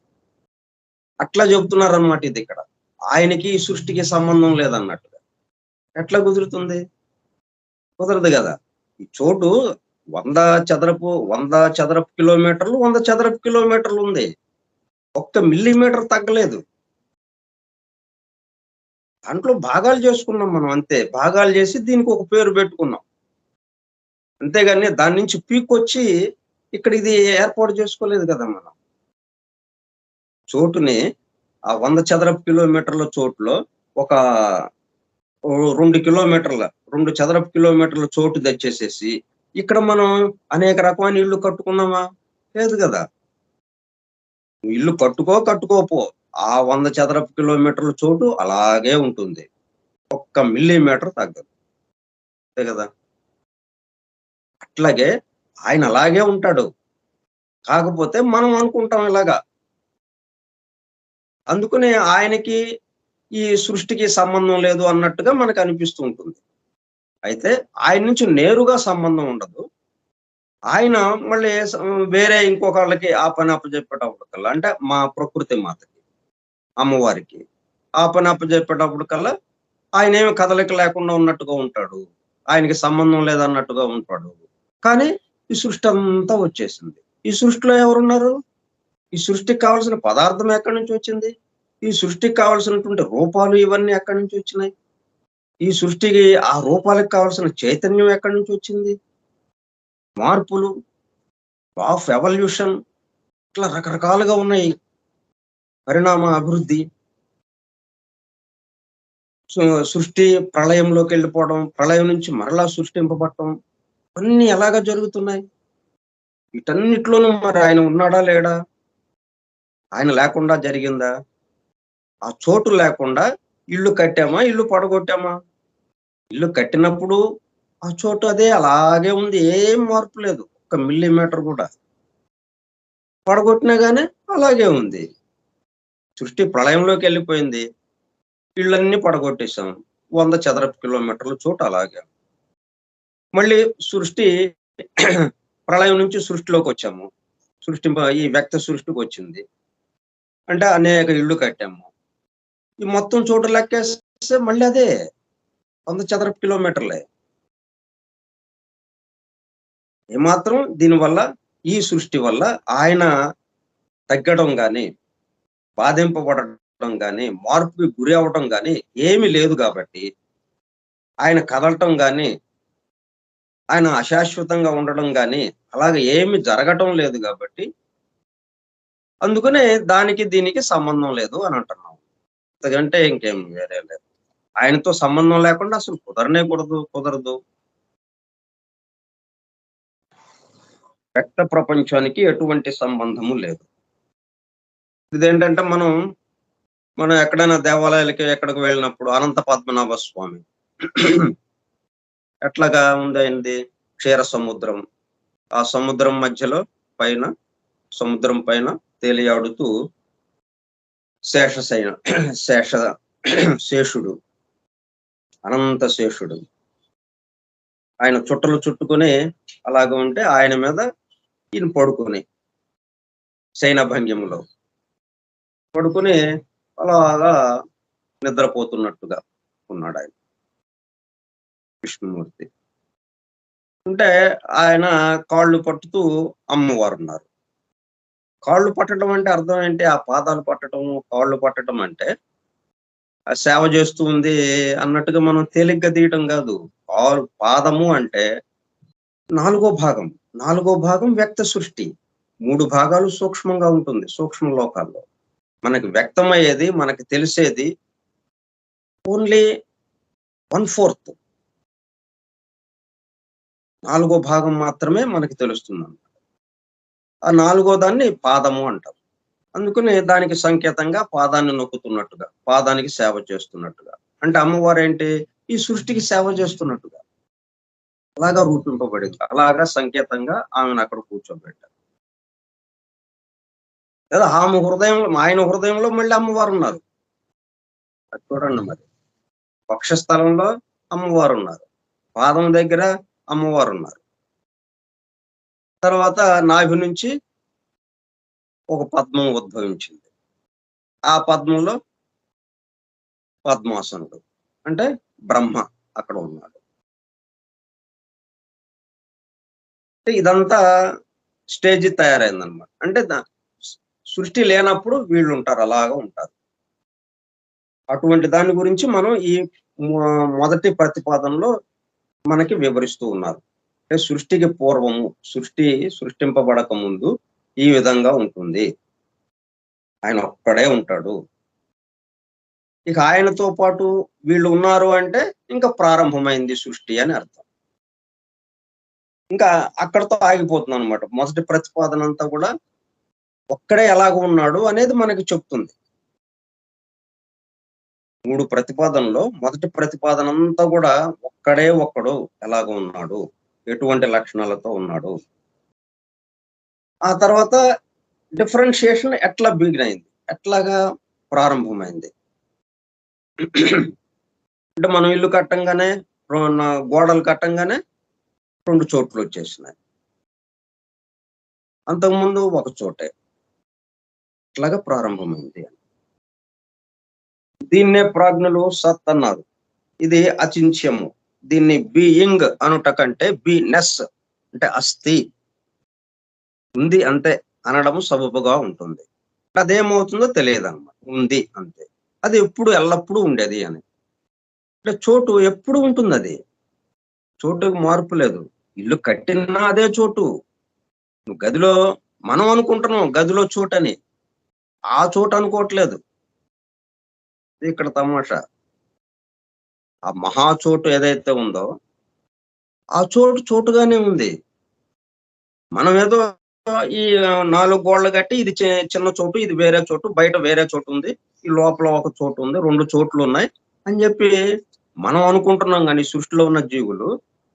అట్లా చెప్తున్నారన్నమాట ఇదిక్కడ. ఆయనకి ఈ సృష్టికి సంబంధం లేదన్నట్టుగా. ఎట్లా కుదురుతుంది? కుదరదు గదా! ఈ చోటు 100 చదరపు కిలోమీటర్లు, 100 చదరపు కిలోమీటర్లుంది. ఒక్క మిల్లీమీటర్ తగ్గలేదు. దాంట్లో భాగాలు చేసుకున్నాం మనం అంతే. భాగాలు చేసి దీనికి ఒక పేరు పెట్టుకున్నాం. అంతేగాని దాని నుంచి పీక్కొచ్చి ఇక్కడ ఇది ఏర్పాటు చేసుకోలేదు కదా మనం. చోటుని ఆ 100 చదరపు కిలోమీటర్ల చోటులో ఒక 2 చదరపు కిలోమీటర్ల చోటు తెచ్చేసేసి ఇక్కడ మనం అనేక రకమైన ఇళ్ళు కట్టుకున్నామా? లేదు గదా! ఇల్లు కట్టుకోపో. ఆ 100 చదరపు కిలోమీటర్ల చోటు అలాగే ఉంటుంది. ఒక్క మిల్లీమీటర్ తగ్గదు. అంతే గదా! అట్లాగే ఆయన అలాగే ఉంటాడు. కాకపోతే మనం అనుకుంటాం ఇలాగా. అందుకనే ఆయనకి ఈ సృష్టికి సంబంధం లేదు అన్నట్టుగా మనకు అనిపిస్తూ ఉంటుంది. అయితే ఆయన నుంచి నేరుగా సంబంధం ఉండదు. ఆయన మళ్ళీ వేరే ఇంకొకళ్ళకి ఆ పని అప్పజెప్పేటప్పటికల్లా అంటే మా ప్రకృతి మాతకి, అమ్మవారికి ఆ పని అప్పజెప్పేటప్పటికల్లా ఆయనేమి కదలిక లేకుండా ఉన్నట్టుగా ఉంటాడు. ఆయనకి సంబంధం లేదన్నట్టుగా ఉంటాడు. కానీ ఈ సృష్టి అంతా వచ్చేసింది. ఈ సృష్టిలో ఎవరున్నారు? ఈ సృష్టికి కావాల్సిన పదార్థం ఎక్కడి నుంచి వచ్చింది? ఈ సృష్టికి కావాల్సినటువంటి రూపాలు ఇవన్నీ ఎక్కడి నుంచి వచ్చినాయి? ఈ సృష్టికి ఆ రూపాలకు కావాల్సిన చైతన్యం ఎక్కడి నుంచి వచ్చింది? మార్పులు, ఆఫ్ ఎవల్యూషన్ ఇట్లా రకరకాలుగా ఉన్నాయి. పరిణామ అభివృద్ధి. సృష్టి ప్రళయంలోకెళ్ళిపోవడం, ప్రళయం నుంచి మరలా సృష్టింపబడటం ఇవన్నీ ఎలాగా జరుగుతున్నాయి? వీటన్నిటిలోనూ మరి ఆయన ఉన్నాడా? లేడా? ఆయన లేకుండా జరిగిందా? ఆ చోటు లేకుండా ఇల్లు కట్టామా? ఇల్లు పడగొట్టామా? ఇల్లు కట్టినప్పుడు ఆ చోటు అదే అలాగే ఉంది, ఏం మార్పు లేదు, 1 మిల్లీమీటర్ కూడా. పడగొట్టినా గానీ అలాగే ఉంది. సృష్టి ప్రళయంలోకి వెళ్ళిపోయింది, ఇళ్ళన్నీ పడగొట్టేసాం. 100 చదరపు కిలోమీటర్ల చోటు అలాగే. మళ్ళీ సృష్టి ప్రళయం నుంచి సృష్టిలోకి వచ్చాము. ఈ వ్యక్త సృష్టికి వచ్చింది. అంటే అనేక ఇళ్ళు కట్టాము. ఈ మొత్తం చోటు లెక్కేస్తే మళ్ళీ అదే 100 చదరపు కిలోమీటర్లే. ఏమాత్రం దీనివల్ల, ఈ సృష్టి వల్ల ఆయన తగ్గడం గాని, బాధింపబడటం గాని, మార్పుకి గురి అవ్వటం గాని ఏమీ లేదు కాబట్టి, ఆయన కదలటం గాని, ఆయన అశాశ్వతంగా ఉండడం గాని అలాగ ఏమి జరగటం లేదు కాబట్టి, అందుకనే దానికి దీనికి సంబంధం లేదు అని అంటున్నాం. అంతకంటే ఇంకేం వేరే లేదు. ఆయనతో సంబంధం లేకుండా అసలు కుదరదు. వ్యక్త ప్రపంచానికి ఎటువంటి సంబంధము లేదు. ఇదేంటంటే మనం ఎక్కడైనా దేవాలయాలకి ఎక్కడికి వెళ్ళినప్పుడు అనంత పద్మనాభ స్వామి ఎట్లాగా ఉంది క్షీర సముద్రం. ఆ సముద్రం మధ్యలో సముద్రం పైన తేలియాడుతూ శేషుడు, అనంత శేషుడు ఆయన చుట్టలు చుట్టుకుని అలాగ ఉంటే, ఆయన మీద ఈయన పడుకుని శయన భంగిములో పడుకుని అలాగా నిద్రపోతున్నట్టుగా ఉన్నాడు ఆయన విష్ణుమూర్తి. అంటే ఆయన కాళ్ళు పట్టుతూ అమ్మవారు ఉన్నారు. కాళ్ళు పట్టడం అంటే అర్థం ఏంటి? ఆ పాదాలు పట్టడం, కాళ్ళు పట్టడం అంటే ఆ సేవ చేస్తూ ఉంది అన్నట్టుగా మనం తేలిగ్గా తీయటం కాదు. పాదము అంటే 4వ భాగం వ్యక్త సృష్టి. 3 భాగాలు సూక్ష్మంగా ఉంటుంది, సూక్ష్మ లోకాల్లో. మనకి వ్యక్తమయ్యేది, మనకి తెలిసేది ఓన్లీ 1/4. 4వ భాగం మాత్రమే మనకి తెలుస్తుంది. ఆ 4వ దాన్ని పాదము అంటాం. అందుకని దానికి సంకేతంగా పాదాన్ని నొక్కుతున్నట్టుగా, పాదానికి సేవ చేస్తున్నట్టుగా. అంటే అమ్మవారు ఏంటి? ఈ సృష్టికి సేవ చేస్తున్నట్టుగా అలాగా రూపింపబడింది. అలాగా సంకేతంగా ఆమెను అక్కడ కూర్చోబెట్టారు. లేదా ఆయన హృదయంలో మళ్ళీ అమ్మవారు ఉన్నారు. అది చూడండి మరి. వక్షస్థలంలో అమ్మవారు ఉన్నారు, పాదం దగ్గర అమ్మవారు ఉన్నారు. తర్వాత నాభి నుంచి ఒక పద్మం ఉద్భవించింది. ఆ పద్మంలో పద్మాసనుడు అంటే బ్రహ్మ అక్కడ ఉన్నాడు. ఇదంతా స్టేజ్ తయారైందనమాట. అంటే సృష్టి లేనప్పుడు వీళ్ళు ఉంటారు, అలాగా ఉంటారు. అటువంటి దాని గురించి మనం ఈ మొదటి ప్రతిపాదనలో మనకి వివరిస్తూ ఉన్నారు. అంటే సృష్టికి పూర్వము, సృష్టింపబడక ముందు ఈ విధంగా ఉంటుంది. ఆయన ఒక్కడే ఉంటాడు. ఇక ఆయనతో పాటు వీళ్ళు ఉన్నారు అంటే ఇంకా ప్రారంభమైంది సృష్టి అని అర్థం. ఇంకా అక్కడతో ఆగిపోతుంది అనమాట. మొదటి ప్రతిపాదన అంతా కూడా ఒక్కడే ఎలాగ ఉన్నాడు అనేది మనకి చెప్తుంది. 3 ప్రతిపాదనలో మొదటి ప్రతిపాదన అంతా కూడా ఒక్కడు ఎలాగ ఉన్నాడు, ఎటువంటి లక్షణాలతో ఉన్నాడు. ఆ తర్వాత డిఫరెన్షియేషన్ ఎట్లా బిగిన్ అయింది, ఎట్లాగా ప్రారంభమైంది. అంటే మనం ఇల్లు కట్టంగానే, గోడలు కట్టంగానే 2 చోట్లు వచ్చేసినాయి. అంతకుముందు ఒక చోటే. అట్లాగా ప్రారంభమైంది. దీన్నే ప్రాజ్ఞులు సత్ అన్నారు. ఇది అచింత్యము. దీన్ని బీయింగ్ అనుట కంటే బీనెస్ అంటే అస్థి, ఉంది అంతే అనడం సబబుగా ఉంటుంది. అదేమవుతుందో తెలియదు అన్నమాట. ఉంది అంతే. అది ఎల్లప్పుడూ ఉండేది అని. అంటే చోటు ఎప్పుడు ఉంటుంది, అది చోటుకు మార్పు లేదు. ఇల్లు కట్టినా అదే చోటు. గదిలో మనం అనుకుంటున్నాం గదిలో చోటని, ఆ చోటు అనుకోవట్లేదు. ఇక్కడ తమాషా. ఆ మహాచోటు ఏదైతే ఉందో ఆ చోటుగానే ఉంది. మనం ఏదో ఈ 4 గోడలు కట్టి ఇది చిన్న చోటు, ఇది వేరే చోటు, బయట వేరే చోటు ఉంది, ఈ లోపల ఒక చోటు ఉంది, 2 చోట్లు ఉన్నాయి అని చెప్పి మనం అనుకుంటున్నాం కానీ సృష్టిలో ఉన్న జీవులు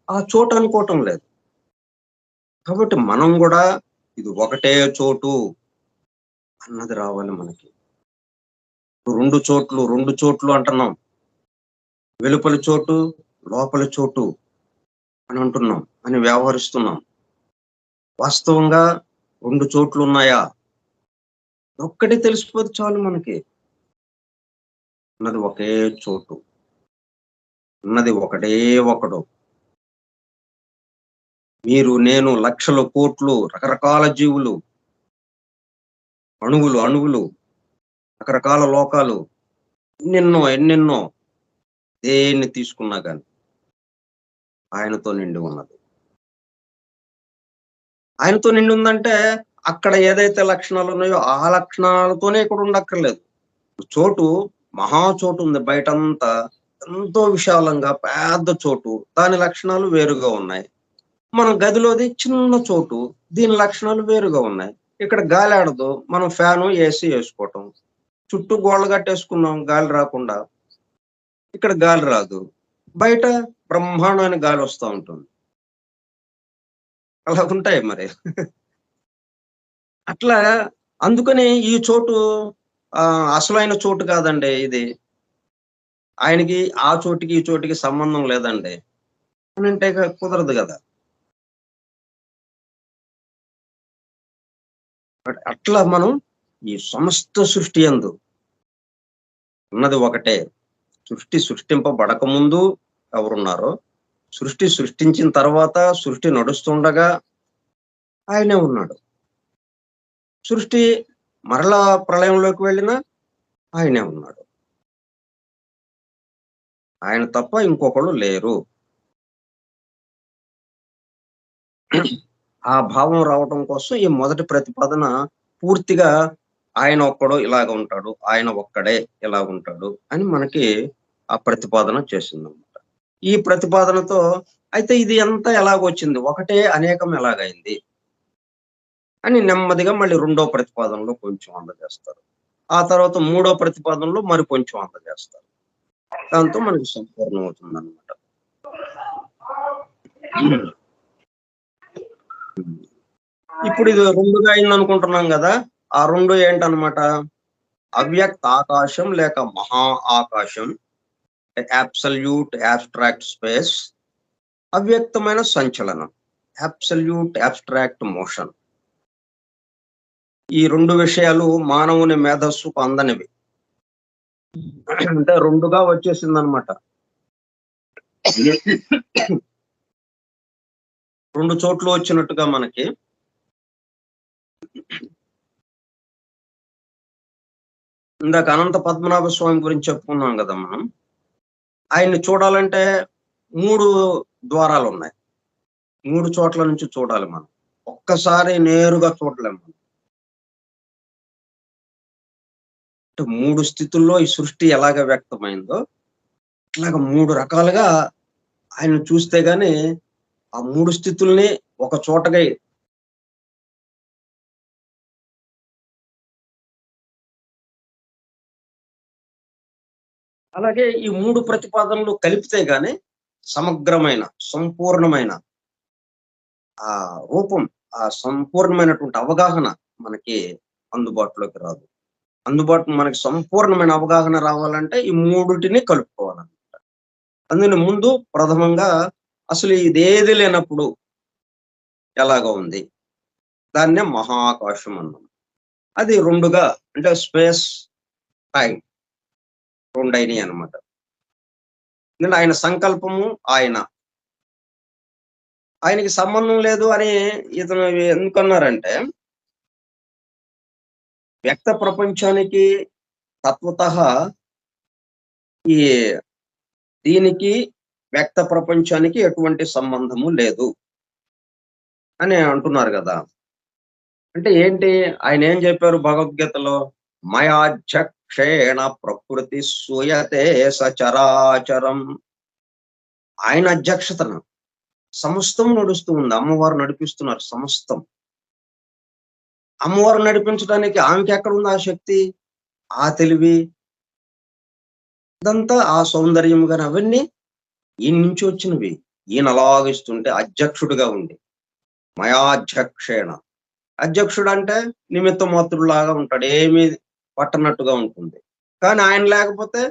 ఆ చోటు అనుకోవటం లేదు. కాబట్టి మనం కూడా ఇది ఒకటే చోటు అన్నది రావాలి మనకి. 2 చోట్లు అంటున్నాం. వెలుపలి చోటు, లోపలి చోటు అని అంటున్నాం, అని వ్యవహరిస్తున్నాం. వాస్తవంగా 2 చోట్లున్నాయా? ఒక్కటి తెలిసిపోతే చాలు మనకి. ఉన్నది ఒకే చోటు. ఉన్నది ఒకటే ఒకడు. మీరు, నేను, లక్షల కోట్లు, రకరకాల జీవులు, అణువులు, రకరకాల లోకాలు, ఎన్నెన్నో దేన్ని తీసుకున్నా గాని ఆయనతో నిండి ఉన్నది. ఆయనతో నిండి ఉందంటే అక్కడ ఏదైతే లక్షణాలు ఉన్నాయో ఆ లక్షణాలతోనే ఇక్కడ ఉండక్కర్లేదు. చోటు మహా చోటు ఉంది బయటంతా. ఎంతో విశాలంగా పెద్ద చోటు. దాని లక్షణాలు వేరుగా ఉన్నాయి. మన గదిలోది చిన్న చోటు. దీని లక్షణాలు వేరుగా ఉన్నాయి. ఇక్కడ గాలి ఆడదు. మనం ఫ్యాను, ఏసీ ఏసుకోవటం. చుట్టూ గోడలు కట్టేసుకున్నాం గాలి రాకుండా. ఇక్కడ గాలి రాదు. బయట బ్రహ్మాండమైన గాలి వస్తా ఉంటుంది. అలాగుంటాయి మరి. అట్లా అందుకని ఈ చోటు అసలైన చోటు కాదండి ఇది. ఆయనకి ఆ చోటికి, ఈ చోటికి సంబంధం లేదండి అనంటే కుదరదు గదా! అట్లా మనం ఈ సమస్త సృష్టి యందు ఉన్నది ఒకటే. సృష్టి సృష్టింపబడక ముందు ఎవరున్నారో, సృష్టి సృష్టించిన తర్వాత, సృష్టి నడుస్తుండగా ఆయనే ఉన్నాడు. సృష్టి మరలా ప్రళయంలోకి వెళ్ళినా ఆయనే ఉన్నాడు. ఆయన తప్ప ఇంకొకళ్ళు లేరు. ఆ భావం రావటం కోసం ఈ మొదటి ప్రతిపాదన పూర్తిగా ఆయన ఒక్కడు ఇలాగ ఉంటాడు. ఆయన ఒక్కడే ఇలా ఉంటాడు అని మనకి ఆ ప్రతిపాదన చేసిందన్నమాట. ఈ ప్రతిపాదనతో అయితే ఇది అంతా ఎలాగొచ్చింది? ఒకటే అనేకం ఎలాగైంది? అని నెమ్మదిగా మళ్ళీ రెండో ప్రతిపాదనలో కొంచెం అందజేస్తారు. ఆ తర్వాత మూడో ప్రతిపాదనలో మరి కొంచెం అందజేస్తారు. దాంతో మనకి సంపూర్ణమవుతుందన్నమాట. ఇప్పుడు ఇది 2గా అయిందనుకుంటున్నాం గదా! ఆ 2 ఏంటన్నమాట? అవ్యక్త ఆకాశం లేక మహా ఆకాశం, అబ్సల్యూట్ అబ్స్ట్రాక్ట్ స్పేస్, అవ్యక్తమైన సంచలనం, అబ్సల్యూట్ అబ్స్ట్రాక్ట్ మోషన్. ఈ 2 విషయాలు మానవుని మేధస్సుకు అందనివి. అంటే 2గా వచ్చేసిందన్నమాట. 2 చోట్ల వచ్చినట్టుగా మనకి ఇందాక అనంత పద్మనాభ స్వామి గురించి చెప్పుకున్నాం గదా మనం. ఆయన్ని చూడాలంటే 3 ద్వారాలున్నాయి. 3 చోట్ల నుంచి చూడాలి మనం. ఒక్కసారి నేరుగా చూడలేం మనం. అంటే 3 స్థితుల్లో ఈ సృష్టి ఎలాగ వ్యక్తమైందో, ఇట్లాగ 3 రకాలుగా ఆయన్ని చూస్తే గాని ఆ 3 స్థితుల్ని ఒక చోటగా అలాగే ఈ 3 ప్రతిపాదనలు కలిపితే గాని సమగ్రమైన, సంపూర్ణమైన ఆ రూపం, ఆ సంపూర్ణమైనటువంటి అవగాహన మనకి అందుబాటులోకి రాదు. మనకి సంపూర్ణమైన అవగాహన రావాలంటే ఈ మూడిటిని కలుపుకోవాలన్నమాట. అందుకని ముందు ప్రథమంగా అసలు ఇదేది లేనప్పుడు ఎలాగా ఉంది? దాన్నే మహాకాశం అన్నాం. అది 2గా అంటే స్పేస్, టైం 2 అయినాయి అన్నమాట. ఎందుకంటే ఆయన సంకల్పము ఆయనకి సంబంధం లేదు అని ఇతను ఎందుకన్నారంటే, వ్యక్త ప్రపంచానికి తత్వతః ఈ దీనికి వ్యక్త ప్రపంచానికి ఎటువంటి సంబంధము లేదు అని అంటున్నారు గదా! అంటే ఏంటి? ఆయన ఏం చెప్పారు భగవద్గీతలో? మయాధ్యక్షేణ ప్రకృతి సూయతే సచరాచరం. ఆయన అధ్యక్షతన సమస్తం నడుస్తూ ఉంది. అమ్మవారు నడిపిస్తున్నారు సమస్తం. అమ్మవారు నడిపించడానికి ఆమెకెక్కడుంది ఆ శక్తి? ఆ తెలివి? ఇదంతా ఆ సౌందర్యం గాని అవన్నీ ఈయన నుంచి వచ్చినవి. ఈయన అలాగిస్తుంటే అధ్యక్షుడిగా ఉండి, మయాధ్యక్షేణ. అధ్యక్షుడంటే నిమిత్త మాత్రుడులాగా ఉంటాడు. ఏమీ పట్టనట్టుగా ఉంటుంది. కానీ ఆయన లేకపోతే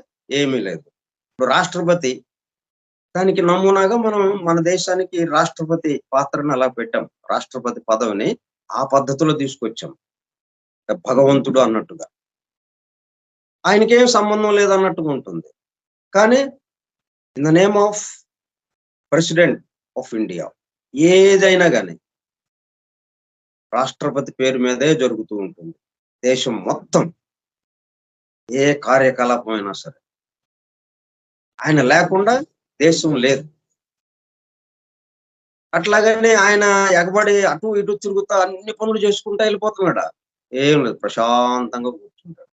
ఏమీ లేదు. ఇప్పుడు రాష్ట్రపతి, దానికి నమూనాగా మనం మన దేశానికి రాష్ట్రపతి పాత్రను అలా పెట్టాం. రాష్ట్రపతి పదవిని ఆ పద్ధతిలో తీసుకొచ్చాం. భగవంతుడు అన్నట్టుగా. ఆయనకేం సంబంధం లేదన్నట్టుగా ఉంటుంది. కానీ in the name of president of India ఏదైనా గాని రాష్ట్రపతి పేరు మీదే జరుగుతూ ఉంటుంది. దేశం మొత్తం ఏ కార్యకలాపం అయినా సరే. ఆయన లేకుండా దేశం లేదు. అట్లాగని ఆయన ఎగబడి అటు ఇటు తిరుగుతా అన్ని పనులు చేసుకుంటా వెళ్ళిపోతున్నాడా? ఏం లేదు. ప్రశాంతంగా కూర్చుంటాడు.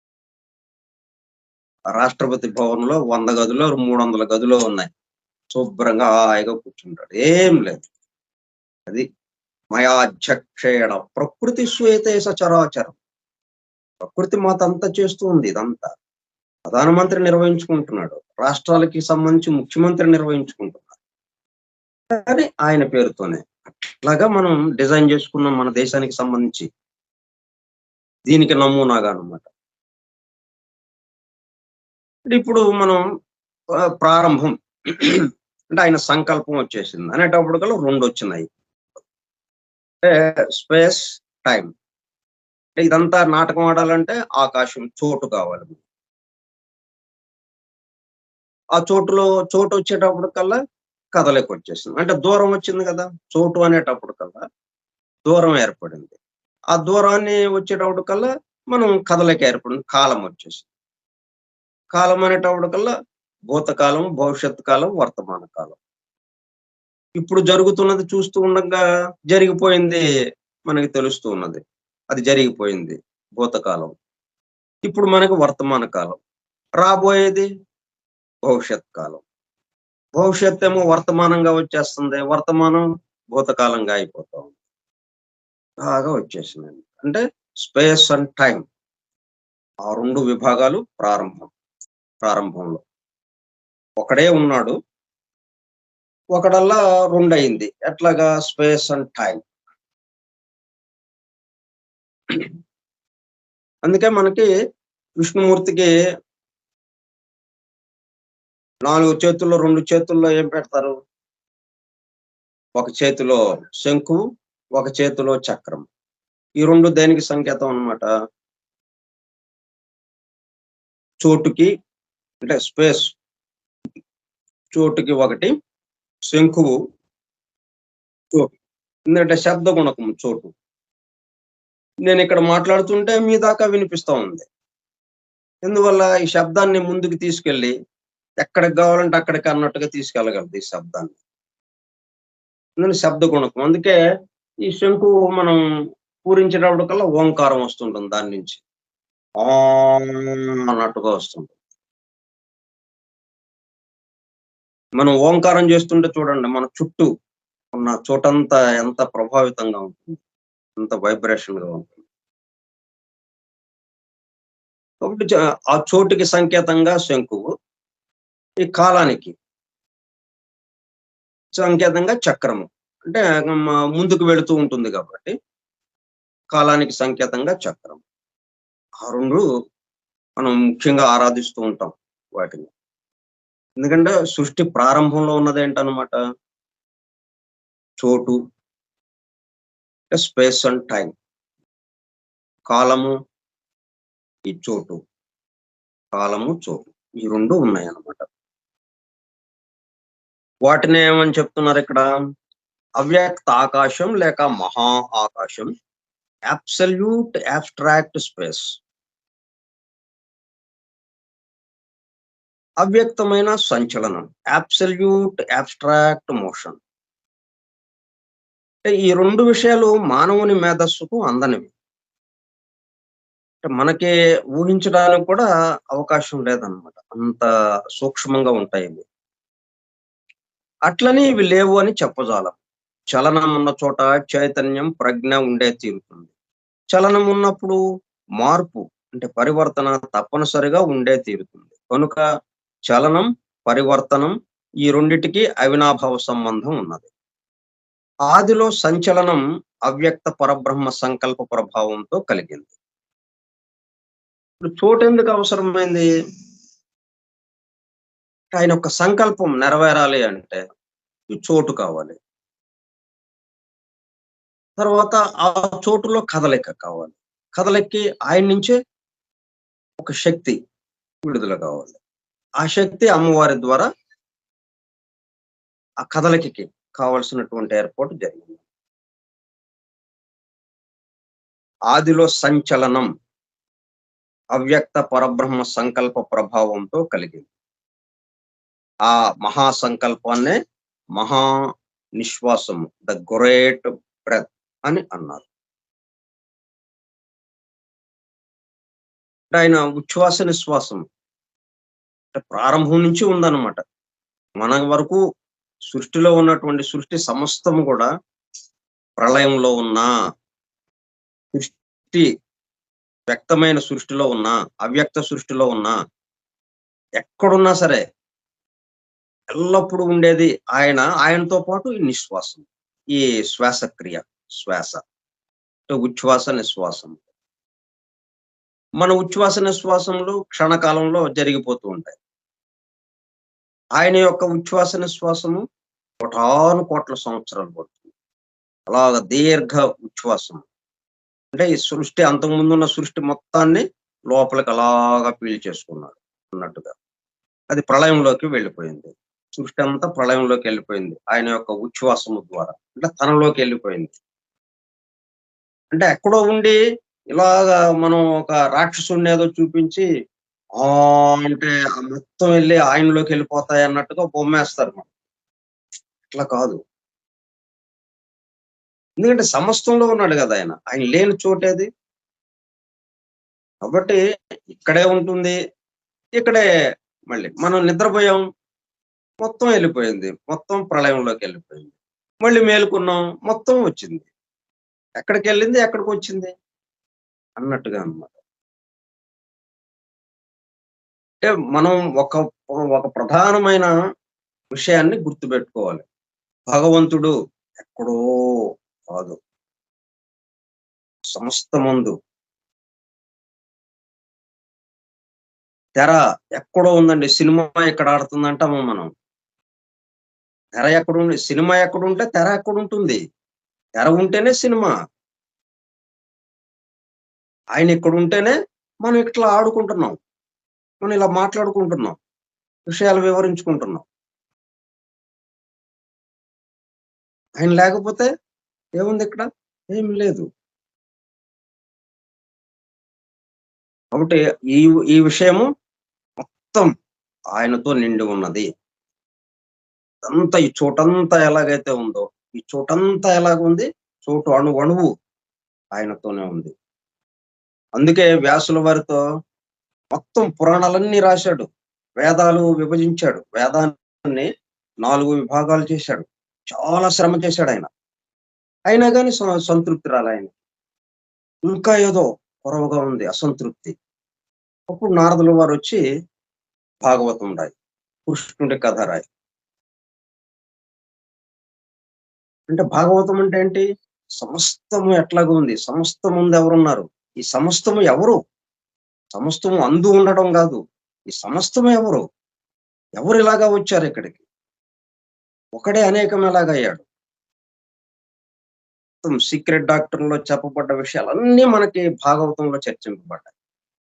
ఆ రాష్ట్రపతి భవన్‌లో 100 గదులో, 300 గదులో ఉన్నాయి. శుభ్రంగా హాయిగా కూర్చుంటాడు. ఏం లేదు. అది మయాధ్యక్షేణ ప్రకృతి శ్వేతే సచరాచరం. ప్రకృతి మాత అంతా చేస్తూ ఉంది ఇదంతా. ప్రధానమంత్రి నిర్వహించుకుంటున్నాడు. రాష్ట్రాలకి సంబంధించి ముఖ్యమంత్రి నిర్వహించుకుంటున్నాడు. కానీ ఆయన పేరుతోనే. అట్లాగా మనం డిజైన్ చేసుకున్నాం మన దేశానికి సంబంధించి. దీనికి నమూనాగా అన్నమాట. ఇప్పుడు మనం ప్రారంభం అంటే ఆయన సంకల్పం వచ్చేసింది. అనేటప్పటికల్లా 2 వచ్చినాయి. అంటే స్పేస్, టైమ్. ఇదంతా నాటకం ఆడాలంటే ఆకాశం, చోటు కావాలి. ఆ చోటొచ్చేటప్పటికల్లా కదలికొచ్చేసింది. అంటే దూరం వచ్చింది కదా! చోటు అనేటప్పటికల్లా దూరం ఏర్పడింది. ఆ దూరాన్ని వచ్చేటప్పటికల్లా మనం కదలిక ఏర్పడింది. కాలం వచ్చేసింది. కాలం అనేటప్పటికల్లా భూతకాలం, భవిష్యత్ కాలం, వర్తమాన కాలం. ఇప్పుడు జరుగుతున్నది చూస్తూ ఉండంగా జరిగిపోయింది మనకి తెలుస్తూ ఉన్నది. అది జరిగిపోయింది భూతకాలం. ఇప్పుడు మనకు వర్తమాన కాలం. రాబోయేది భవిష్యత్ కాలం. భవిష్యత్తేమో వర్తమానంగా వచ్చేస్తుంది. వర్తమానం భూతకాలంగా అయిపోతా ఉంది. బాగా వచ్చేసిందండి. అంటే స్పేస్ అండ్ టైమ్ ఆ 2 విభాగాలు ప్రారంభంలో. ఒకడే ఉన్నాడు. ఒకడల్లా 2 అయింది. ఎట్లాగా స్పేస్ అండ్ టైమ్. అందుకే మనకి విష్ణుమూర్తికి 4 చేతుల్లో 2 చేతుల్లో ఏం పెడతారు? ఒక చేతిలో శంఖు, ఒక చేతిలో చక్రం. ఈ 2 దేనికి సంకేతం అన్నమాట? చోటుకి అంటే స్పేస్ చోటుకి ఒకటి, శంఖువు చోటు. ఎందుకంటే శబ్ద గుణకం చోటు. నేనిక్కడ మాట్లాడుతుంటే మీ దాకా వినిపిస్తా ఉంది. ఎందువల్ల ఈ శబ్దాన్ని ముందుకు తీసుకెళ్ళి ఎక్కడికి గావాలంటే అక్కడికి అన్నట్టుగా తీసుకెళ్ళగలదు ఈ శబ్దాన్ని. అందుకని శబ్ద గుణకం. అందుకే ఈ శంఖువు మనం పూరించేటప్పటికల్లా ఓంకారం వస్తుంటుంది దాని నుంచి. అన్నట్టుగా వస్తుంది. మనం ఓంకారం చేస్తుంటే చూడండి మన చుట్టూ ఉన్న చోటంతా ఎంత ప్రభావితంగా ఉంటుంది. ఎంత వైబ్రేషన్‌గా ఉంటుంది. కాబట్టి ఆ చోటుకి సంకేతంగా శంకువు, ఈ కాలానికి సంకేతంగా చక్రము. అంటే ముందుకు వెళుతూ ఉంటుంది కాబట్టి, కాలానికి సంకేతంగా చక్రం. ఆ 2 మనం ముఖ్యంగా ఆరాధిస్తూ ఉంటాం వాటిని. ఎందుకంటే సృష్టి ప్రారంభంలో ఉన్నదేంటనమాట? చోటు, స్పేస్ అండ్ టైమ్. కాలము, ఈ చోటు. కాలము, చోటు. ఈ 2 ఉన్నాయన్నమాట. వాటిని ఏమని చెప్తున్నారిక్కడ? అవ్యక్త ఆకాశం లేక మహా ఆకాశం. Absolute abstract space. అవ్యక్తమైన సంచలనం. Absolute abstract motion. అంటే ఈ 2 విషయాలు మానవుని మేధస్సుకు అందనివి. అంటే మనకి ఊహించడానికి కూడా అవకాశం లేదన్నమాట. అంత సూక్ష్మంగా ఉంటాయి ఇవి. అట్లని ఇవి లేవు అని చెప్పజాలం. చలనం ఉన్న చోట చైతన్యం, ప్రజ్ఞ ఉండే తీరుతుంది. చలనం ఉన్నప్పుడు మార్పు అంటే పరివర్తన తప్పనిసరిగా ఉండే తీరుతుంది. కనుక చలనం, పరివర్తనం ఈ రెండిటికి అవినాభావ సంబంధం ఉన్నది. ఆదిలో సంచలనం అవ్యక్త పరబ్రహ్మ సంకల్ప ప్రభావంతో కలిగింది. ఇప్పుడు చోటెందుకు అవసరమైంది? ఆయన యొక్క సంకల్పం నెరవేరాలి అంటే ఈ చోటు కావాలి. తర్వాత ఆ చోటులో కదలిక కావాలి. కదలికకి ఆయన నుంచే ఒక శక్తి విడుదల కావాలి. ఆ శక్తి అమ్మవారి ద్వారా ఆ కదలికకి కావాల్సినటువంటి ఏర్పాటు జరిగింది. ఆదిలో సంచలనం అవ్యక్త పరబ్రహ్మ సంకల్ప ప్రభావంతో కలిగింది. ఆ మహాసంకల్పాన్నే మహా నిశ్వాసము, ద గ్రేట్ బ్రెత్ అని అన్నారు. అంటే ఆయన ఉచ్ఛ్వాస నిశ్వాసం అంటే ప్రారంభం నుంచి ఉందన్నమాట. మన వరకు సృష్టిలో ఉన్నటువంటి సృష్టి సమస్తము కూడా ప్రళయంలో ఉన్న సృష్టి, వ్యక్తమైన సృష్టిలో ఉన్న, అవ్యక్త సృష్టిలో ఉన్న, ఎక్కడున్నా సరే ఎల్లప్పుడూ ఉండేది ఆయన. ఆయనతో పాటు ఈ నిశ్వాసం, ఈ శ్వాసక్రియ, శ్వాస అంటే ఉచ్ఛ్వాస నిశ్వాసం. మన ఉచ్ఛ్వాస నిశ్వాసములు క్షణకాలంలో జరిగిపోతూ ఉంటాయి. ఆయన యొక్క ఉచ్ఛ్వాస నిశ్వాసము కోటాను కోట్ల సంవత్సరాలు పడుతుంది. అలాగ దీర్ఘ ఉచ్ఛ్వాసం అంటే ఈ సృష్టి, అంతకుముందున్న సృష్టి మొత్తాన్ని లోపలికి అలాగా పీల్చేసుకున్నాడు అన్నట్టుగా. అది ప్రళయంలోకి వెళ్ళిపోయింది. సృష్టి అంతా ప్రళయంలోకి వెళ్ళిపోయింది ఆయన యొక్క ఉచ్ఛ్వాసము ద్వారా. అంటే తనలోకి వెళ్ళిపోయింది. అంటే ఎక్కడో ఉండి ఇలాగా మనం ఒక రాక్షసుడిని ఏదో చూపించి అంటే ఆ మొత్తం వెళ్ళి ఆయనలోకి వెళ్ళిపోతాయి అన్నట్టుగా బొమ్మేస్తారు మనం. అట్లా కాదు. ఎందుకంటే సమస్తంలో ఉన్నాడు కదా ఆయన. ఆయన లేని చోటేది. కాబట్టి ఇక్కడే ఉంటుంది. ఇక్కడే మళ్ళీ మనం నిద్రపోయాం. మొత్తం వెళ్ళిపోయింది. మొత్తం ప్రళయంలోకి వెళ్ళిపోయింది. మళ్ళీ మేలుకున్నాం. మొత్తం వచ్చింది. ఎక్కడికెళ్ళింది? ఎక్కడికొచ్చింది? అన్నట్టుగా అన్నమాట. అంటే మనం ఒక ఒక ప్రధానమైన విషయాన్ని గుర్తుపెట్టుకోవాలి. భగవంతుడు ఎక్కడో కాదు. సమస్తమందు. తెర ఎక్కడో ఉందండి. సినిమా ఇక్కడ ఆడుతుందంటాము మనం. తెర ఎక్కడుంది? సినిమా ఎక్కడుంటే తెర ఎక్కడుంటుంది? తెర ఉంటేనే సినిమా. ఆయన ఇక్కడుంటేనే మనం ఇట్లా ఆడుకుంటున్నాం. మనం ఇలా మాట్లాడుకుంటున్నాం. విషయాలు వివరించుకుంటున్నాం. ఆయన లేకపోతే ఏముందిక్కడ? ఏమి లేదు. కాబట్టి ఈ ఈ విషయము మొత్తం ఆయనతో నిండి ఉన్నది. అంతా ఈ చోటంతా ఎలాగైతే ఉందో, ఈ చోటంతా ఎలాగుంది? చోటు అణువణువు ఆయనతోనే ఉంది. అందుకే వ్యాసుల వారితో మొత్తం పురాణాలన్నీ రాశాడు. వేదాలు విభజించాడు. వేదాన్ని 4 విభాగాలు చేశాడు. చాలా శ్రమ చేశాడాయన. అయినా గాని సంతృప్తి రాలాయన. ఇంకా ఏదో కొరవగా ఉంది అసంతృప్తి. అప్పుడు నారదుల వారొచ్చి భాగవతం రాయి, కృష్ణుడి కథ రాయి. అంటే భాగవతం అంటే ఏంటి? సమస్తము ఎట్లాగా ఉంది? సమస్తం ముందు ఎవరున్నారు? ఈ సమస్తము ఎవరు? సమస్తము అందు ఉండడం కాదు. ఈ సమస్తము ఎవరు? ఎవరు ఇలాగా వచ్చారు ఇక్కడికి? ఒకడే అనేకం ఎలాగయ్యాడు? సీక్రెట్ డాక్టర్‌లో చెప్పబడ్డ విషయాలన్నీ మనకి భాగవతంలో చర్చింపబడ్డాయి.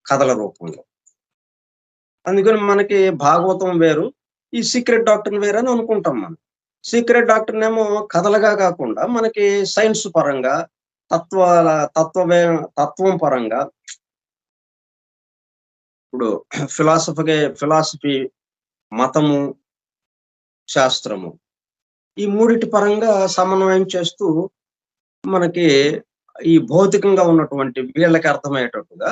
కథల రూపంలో. అందుకని మనకి భాగవతం వేరు, ఈ సీక్రెట్ డాక్టర్ వేరని అనుకుంటాం మనం. సీక్రెట్ డాక్టర్‌నేమో కథలుగా కాకుండా మనకి సైన్స్ పరంగా, తత్వాల తత్వవే తత్వం పరంగా ఇప్పుడు ఫిలాసఫీ, మతము, శాస్త్రము ఈ మూడిటి పరంగా సమన్వయం చేస్తూ మనకి ఈ భౌతికంగా ఉన్నటువంటి వీళ్ళకి అర్థమయ్యేటట్టుగా,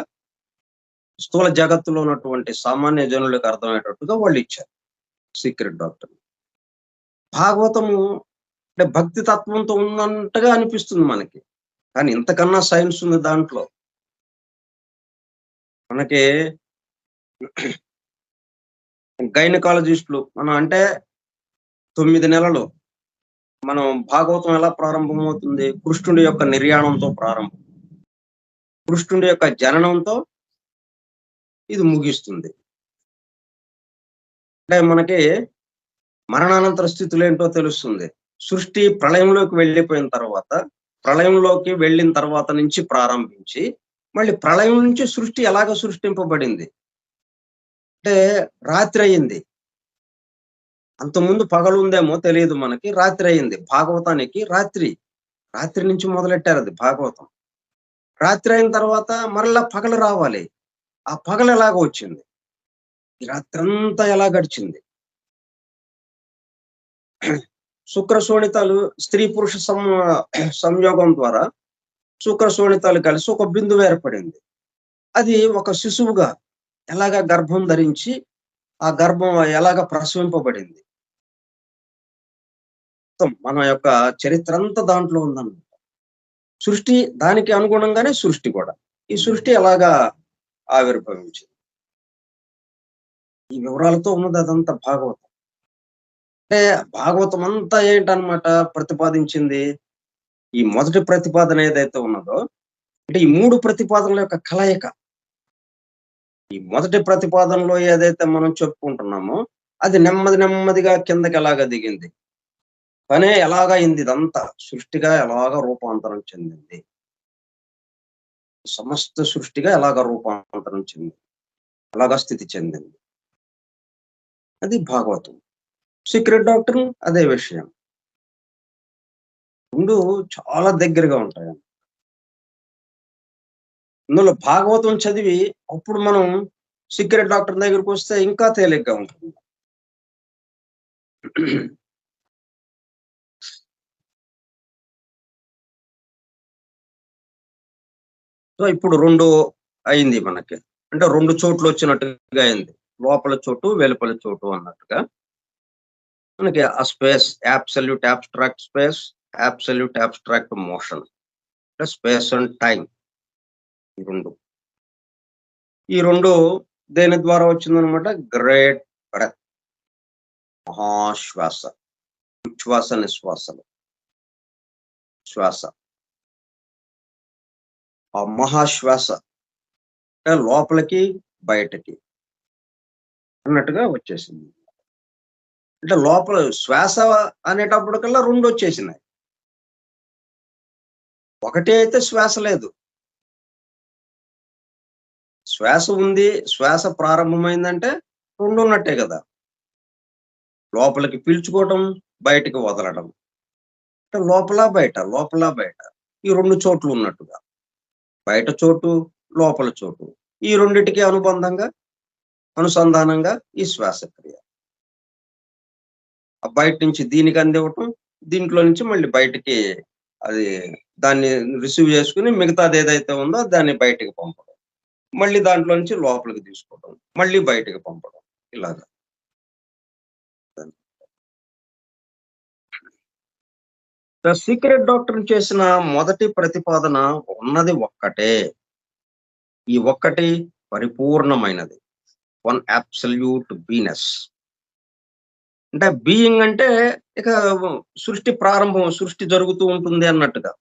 స్థూల జగత్తులో ఉన్నటువంటి సామాన్య జనులకు అర్థమయ్యేటట్టుగా వాళ్ళు ఇచ్చారు సీక్రెట్ డాక్టర్. భాగవతము అంటే భక్తి తత్వంతో ఉన్నట్టుగా అనిపిస్తుంది మనకి. కానీ ఇంతకన్నా సైన్స్ ఉంది దాంట్లో. మనకి గైనకాలజిస్టులు మనం అంటే 9 నెలలు మనం భాగవతం ఎలా ప్రారంభమవుతుంది? కృష్ణుడి యొక్క నిర్యాణంతో ప్రారంభం. కృష్ణుడి యొక్క జననంతో ఇది ముగిస్తుంది. అంటే మనకి మరణానంతర స్థితులేంటో తెలుస్తుంది. సృష్టి ప్రళయంలోకి వెళ్ళిపోయిన తర్వాత, ప్రళయంలోకి వెళ్ళిన తర్వాత నుంచి ప్రారంభించి, మళ్ళీ ప్రళయం నుంచి సృష్టి ఎలాగ సృష్టింపబడింది? అంటే రాత్రి అయింది. అంతకుముందు పగలుందేమో తెలీదు మనకి. రాత్రి అయింది. భాగవతానికి రాత్రి. రాత్రి నుంచి మొదలెట్టారది భాగవతం. రాత్రి అయిన తర్వాత మరలా పగలు రావాలి. ఆ పగలు ఎలాగ వచ్చింది? ఈ రాత్రంతా ఎలా గడిచింది? శుక్ర శోణితాలు స్త్రీ పురుష సంయోగం ద్వారా శుక్ర శోణితాలు కలిసి ఒక బిందువు ఏర్పడింది. అది ఒక శిశువుగా ఎలాగ గర్భం ధరించి ఆ గర్భం ఎలాగ ప్రసవింపబడింది. మొత్తం మన యొక్క చరిత్ర అంతా దాంట్లో ఉందన్నమాట. సృష్టి దానికి అనుగుణంగానే సృష్టి కూడా. ఈ సృష్టి ఎలాగా ఆవిర్భవించింది. ఈ వివరాలతో ఉన్నది అదంతా భాగవతం. అంటే భాగవతం అంతా ఏంటన్నమాట ప్రతిపాదించింది? ఈ మొదటి ప్రతిపాదన ఏదైతే ఉన్నదో, అంటే ఈ 3 ప్రతిపాదనల యొక్క కలయిక. ఈ మొదటి ప్రతిపాదనలో ఏదైతే మనం చెప్పుకుంటున్నామో, అది నెమ్మదిగా కిందకి ఎలాగా దిగింది. పనే ఎలాగయింది ఇదంతా సృష్టిగా ఎలాగా రూపాంతరం చెందింది. సమస్త సృష్టిగా ఎలాగా రూపాంతరం చెందింది. ఎలాగా స్థితి చెందింది. అది భాగవతం. సీక్రెట్ డాక్టర్ అదే విషయం. 2 చాలా దగ్గరగా ఉంటాయి. ఇందులో భాగవతం చదివి అప్పుడు మనం సీక్రెట్ డాక్టర్ దగ్గరికి వస్తే ఇంకా తేలిగ్గా ఉంటుంది. సో ఇప్పుడు 2 అయింది మనకి. అంటే 2 చోట్లు వచ్చినట్టుగా అయింది. లోపల చోటు, వెలుపల చోటు అన్నట్టుగా. మనకి ఆ space absolute abstract space, absolute abstract motion. అంటే స్పేస్ అండ్ టైం. ఈ 2 దేని ద్వారా వచ్చిందనమాట? Great breath. మహాశ్వాస. ఉచ్ఛ్వాస నిశ్వాసలు. శ్వాస. ఆ మహాశ్వాస అంటే లోపలికి బయటకి అన్నట్టుగా వచ్చేసింది. అంటే లోపల శ్వాస అనేటప్పటికల్లా 2 వచ్చేసినాయి. ఒకటి అయితే శ్వాస లేదు. శ్వాస ఉంది, శ్వాస ప్రారంభమైందంటే 2 ఉన్నట్టే కదా. లోపలికి పీల్చుకోవటం, బయటికి వదలడం. అంటే లోపల బయట. ఈ 2 చోట్లు ఉన్నట్టుగా. బయట చోటు, లోపల చోటు. ఈ రెండిటికి అనుసంధానంగా ఈ శ్వాసక్రియ. బయట నుంచి దీనికి అందివ్వటం, దీంట్లో నుంచి మళ్ళీ బయటికి అది దాన్ని రిసీవ్ చేసుకుని మిగతాది ఏదైతే ఉందో దాన్ని బయటికి పంపడం. మళ్ళీ దాంట్లో నుంచి లోపలికి తీసుకోవడం, మళ్ళీ బయటికి పంపడం. ఇలాగా. ద సీక్రెట్ డాక్టర్ చేసిన మొదటి ప్రతిపాదన ఉన్నది ఒక్కటే. ఈ ఒక్కటి పరిపూర్ణమైనది. One absolute బీనెస్. అంటే బీయింగ్ అంటే ఇక సృష్టి ప్రారంభం, సృష్టి జరుగుతూ ఉంటుంది అన్నట్టుగా.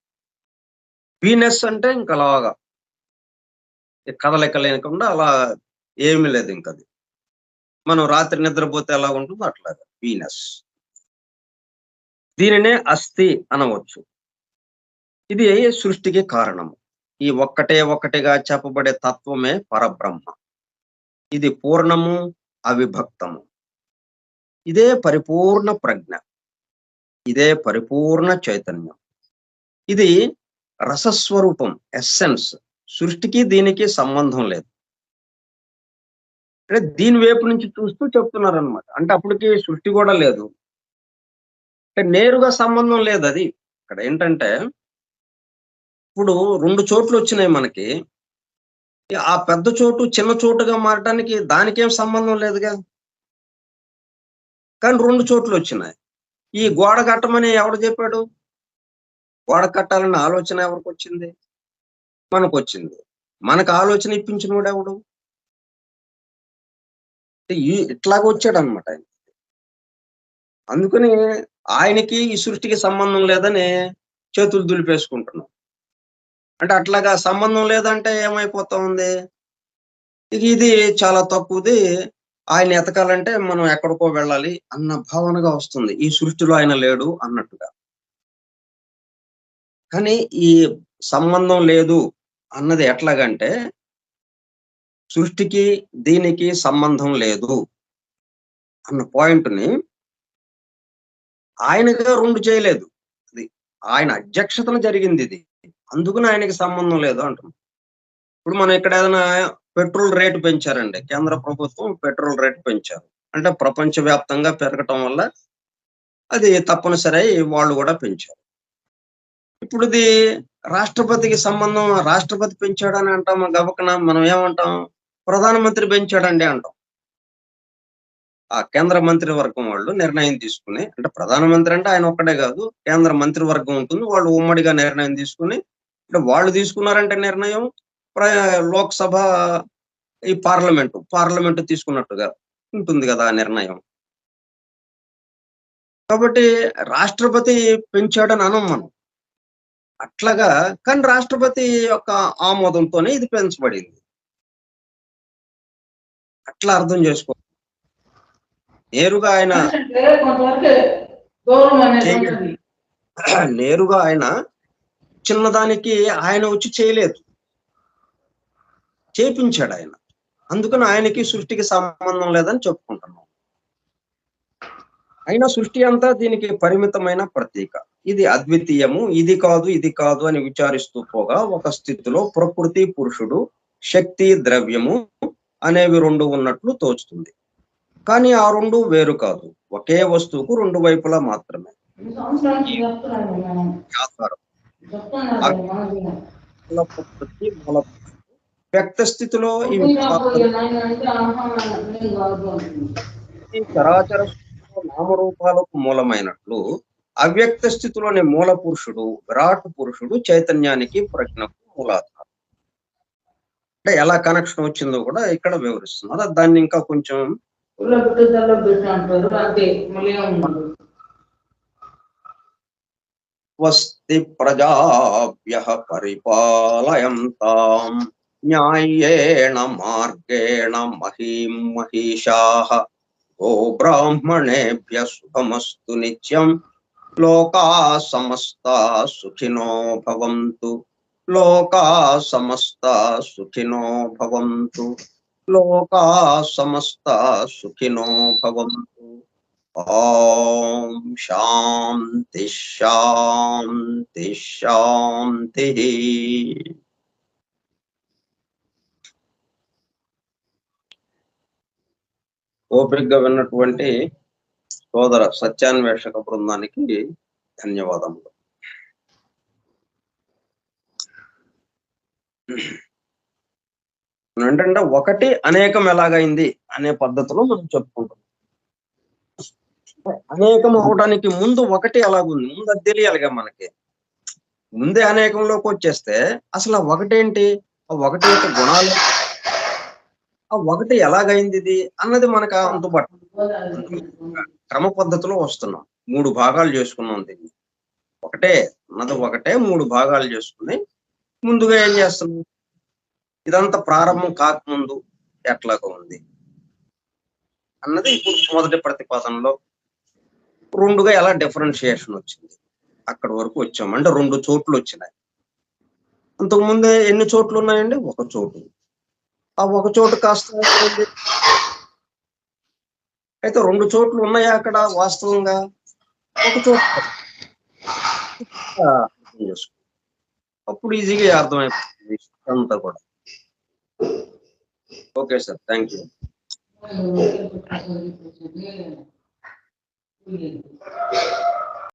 బీనెస్ అంటే ఇంకలాగా కదలిక లేకుండా అలా ఏమీ లేదు ఇంకది. మనం రాత్రి నిద్రపోతే ఎలా ఉంటుందో అట్లాగా బీనెస్. దీనినే అస్థి అనవచ్చు. ఇది సృష్టికి కారణము. ఈ ఒక్కటిగా చెప్పబడే తత్వమే పరబ్రహ్మ. ఇది పూర్ణము, అవిభక్తము. ఇదే పరిపూర్ణ ప్రజ్ఞ. ఇదే పరిపూర్ణ చైతన్యం. ఇది రసస్వరూపం, ఎస్సెన్స్. సృష్టికి దీనికి సంబంధం లేదు. అంటే దీని వైపు నుంచి చూస్తూ చెప్తున్నారనమాట. అంటే అప్పటికి సృష్టి కూడా లేదు. అంటే నేరుగా సంబంధం లేదు అది. ఇక్కడ ఏంటంటే ఇప్పుడు 2 చోట్లు వచ్చినాయి మనకి. ఆ పెద్ద చోటు చిన్న చోటుగా మారటానికి దానికేం సంబంధం లేదుగా. కానీ 2 చోట్లు వచ్చినాయి. ఈ గోడ కట్టమని ఎవడు చెప్పాడు? గోడ కట్టాలన్న ఆలోచన ఎవరికొచ్చింది? మనకొచ్చింది. మనకు ఆలోచన ఇప్పించినోడు ఎవడు? ఇట్లాగ వచ్చాడు అనమాట ఆయన. అందుకని ఆయనకి ఈ సృష్టికి సంబంధం లేదని చేతులు దులిపేసుకుంటున్నాం. అంటే అట్లాగా సంబంధం లేదంటే ఏమైపోతా ఉంది, ఇది చాలా తక్కువది, ఆయన ఎతకాలంటే మనం ఎక్కడికో వెళ్ళాలి అన్న భావనగా వస్తుంది, ఈ సృష్టిలో ఆయన లేడు అన్నట్టుగా. కానీ ఈ సంబంధం లేదు అన్నది ఎట్లాగంటే, సృష్టికి దీనికి సంబంధం లేదు అన్న పాయింట్ని ఆయనగా 2 చేయలేదు. అది ఆయన అధ్యక్షతన జరిగింది ఇది. అందుకని ఆయనకి సంబంధం లేదు అంటున్నాం. ఇప్పుడు మనం ఇక్కడ ఏదైనా పెట్రోల్ రేటు పెంచారండి, కేంద్ర ప్రభుత్వం పెట్రోల్ రేటు పెంచారు. అంటే ప్రపంచవ్యాప్తంగా పెరగటం వల్ల అది తప్పనిసరి వాళ్ళు కూడా పెంచారు. ఇప్పుడు ఇది రాష్ట్రపతికి సంబంధం, రాష్ట్రపతి పెంచాడని అంటాం గబకన, మనం ఏమంటాం, ప్రధానమంత్రి పెంచాడండి అంటాం. ఆ కేంద్ర మంత్రివర్గం వాళ్ళు నిర్ణయం తీసుకుని, అంటే ప్రధానమంత్రి అంటే ఆయన ఒక్కడే కాదు, కేంద్ర మంత్రివర్గం ఉంటుంది, వాళ్ళు ఉమ్మడిగా నిర్ణయం తీసుకుని, అంటే వాళ్ళు తీసుకున్నారంటే నిర్ణయం లోక్సభ, ఈ పార్లమెంటు తీసుకున్నట్టుగా ఉంటుంది కదా ఆ నిర్ణయం. కాబట్టి రాష్ట్రపతి పెంచాడని అనం మనం అట్లాగా. కానీ రాష్ట్రపతి యొక్క ఆమోదంతోనే ఇది పెంచబడింది, అట్లా అర్థం చేసుకో. నేరుగా ఆయన నేరుగా ఆయన చిన్నదానికి ఆయన వచ్చి చేయలేదు, చేపించాడు ఆయన. అందుకని ఆయనకి సృష్టికి సంబంధం లేదని చెప్పుకుంటున్నాం. అయినా సృష్టి అంతా దీనికి పరిమితమైన ప్రతీక. ఇది అద్వితీయము, ఇది కాదు అని విచారిస్తూ పోగా ఒక స్థితిలో ప్రకృతి పురుషుడు, శక్తి ద్రవ్యము అనేవి 2 ఉన్నట్లు తోచుతుంది. కానీ ఆ 2 వేరు కాదు, ఒకే వస్తువుకు 2 వైపులా మాత్రమే. వ్యక్త స్థితిలో ఇవి చరాచర నామరూపాలకు మూలమైనట్లు, అవ్యక్త స్థితిలోని మూల పురుషుడు, విరాట్ పురుషుడు చైతన్యానికి ప్రజ్ఞకు మూలాధారం. అంటే ఎలా కనెక్షన్ వచ్చిందో కూడా ఇక్కడ వివరిస్తున్నారు. దాన్ని ఇంకా కొంచెం స్వస్తి ప్రజాభ్యః పరిపాలయంతాం న్యాయేణ మార్గేణ మహీం మహిషాః గోబ్రాహ్మణేభ్యః శుభమస్తు నిత్యం లోకాః సమస్తాః సుఖినో భవంతు లోకాః సమస్తాః సుఖినో భవంతు లోకాః సమస్తాః సుఖినో భవంతు. ఓం శాంతి శాంతి శాంతి. ఓపికగా విన్నటువంటి సోదర సత్యాన్వేషక బృందానికి ధన్యవాదములు. ఏంటంటే ఒకటి అనేకం ఎలాగైంది అనే పద్ధతిలో మనం చెప్పుకుంటాం. అనేకం అవడానికి ముందు ఒకటి ఎలాగుంది, ముందు అది తెలియాలిగా మనకి. ముందే అనేకంలోకి వచ్చేస్తే అసలు ఆ ఒకటేంటి, ఆ ఒకటి యొక్క గుణాలు, ఆ ఒకటి ఎలాగైంది ఇది అన్నది మనకు అందుబాటు. క్రమ పద్ధతిలో వస్తున్నాం, 3 భాగాలు చేసుకున్నాం దీన్ని. ఒకటే అన్నది ఒకటే 3 భాగాలు చేసుకుని ముందుగా ఏం చేస్తున్నాం, ఇదంతా ప్రారంభం కాకముందు ఎట్లాగా ఉంది అన్నది ఇప్పుడు మొదటి ప్రతిపాదనలో 2గా ఎలా డిఫరెన్షియేషన్ వచ్చింది అక్కడి వరకు వచ్చాం. అంటే 2 చోట్లు వచ్చినాయి. అంతకుముందే ఎన్ని చోట్లు ఉన్నాయండి, 1 చోటు. ఆ 1 చోటు కాస్త అయితే 2 చోట్లు ఉన్నాయా అక్కడ వాస్తవంగా, 1 చోటు అప్పుడు ఈజీగా అర్థమైపోతుంది అంతా కూడా. Okay sir, thank you.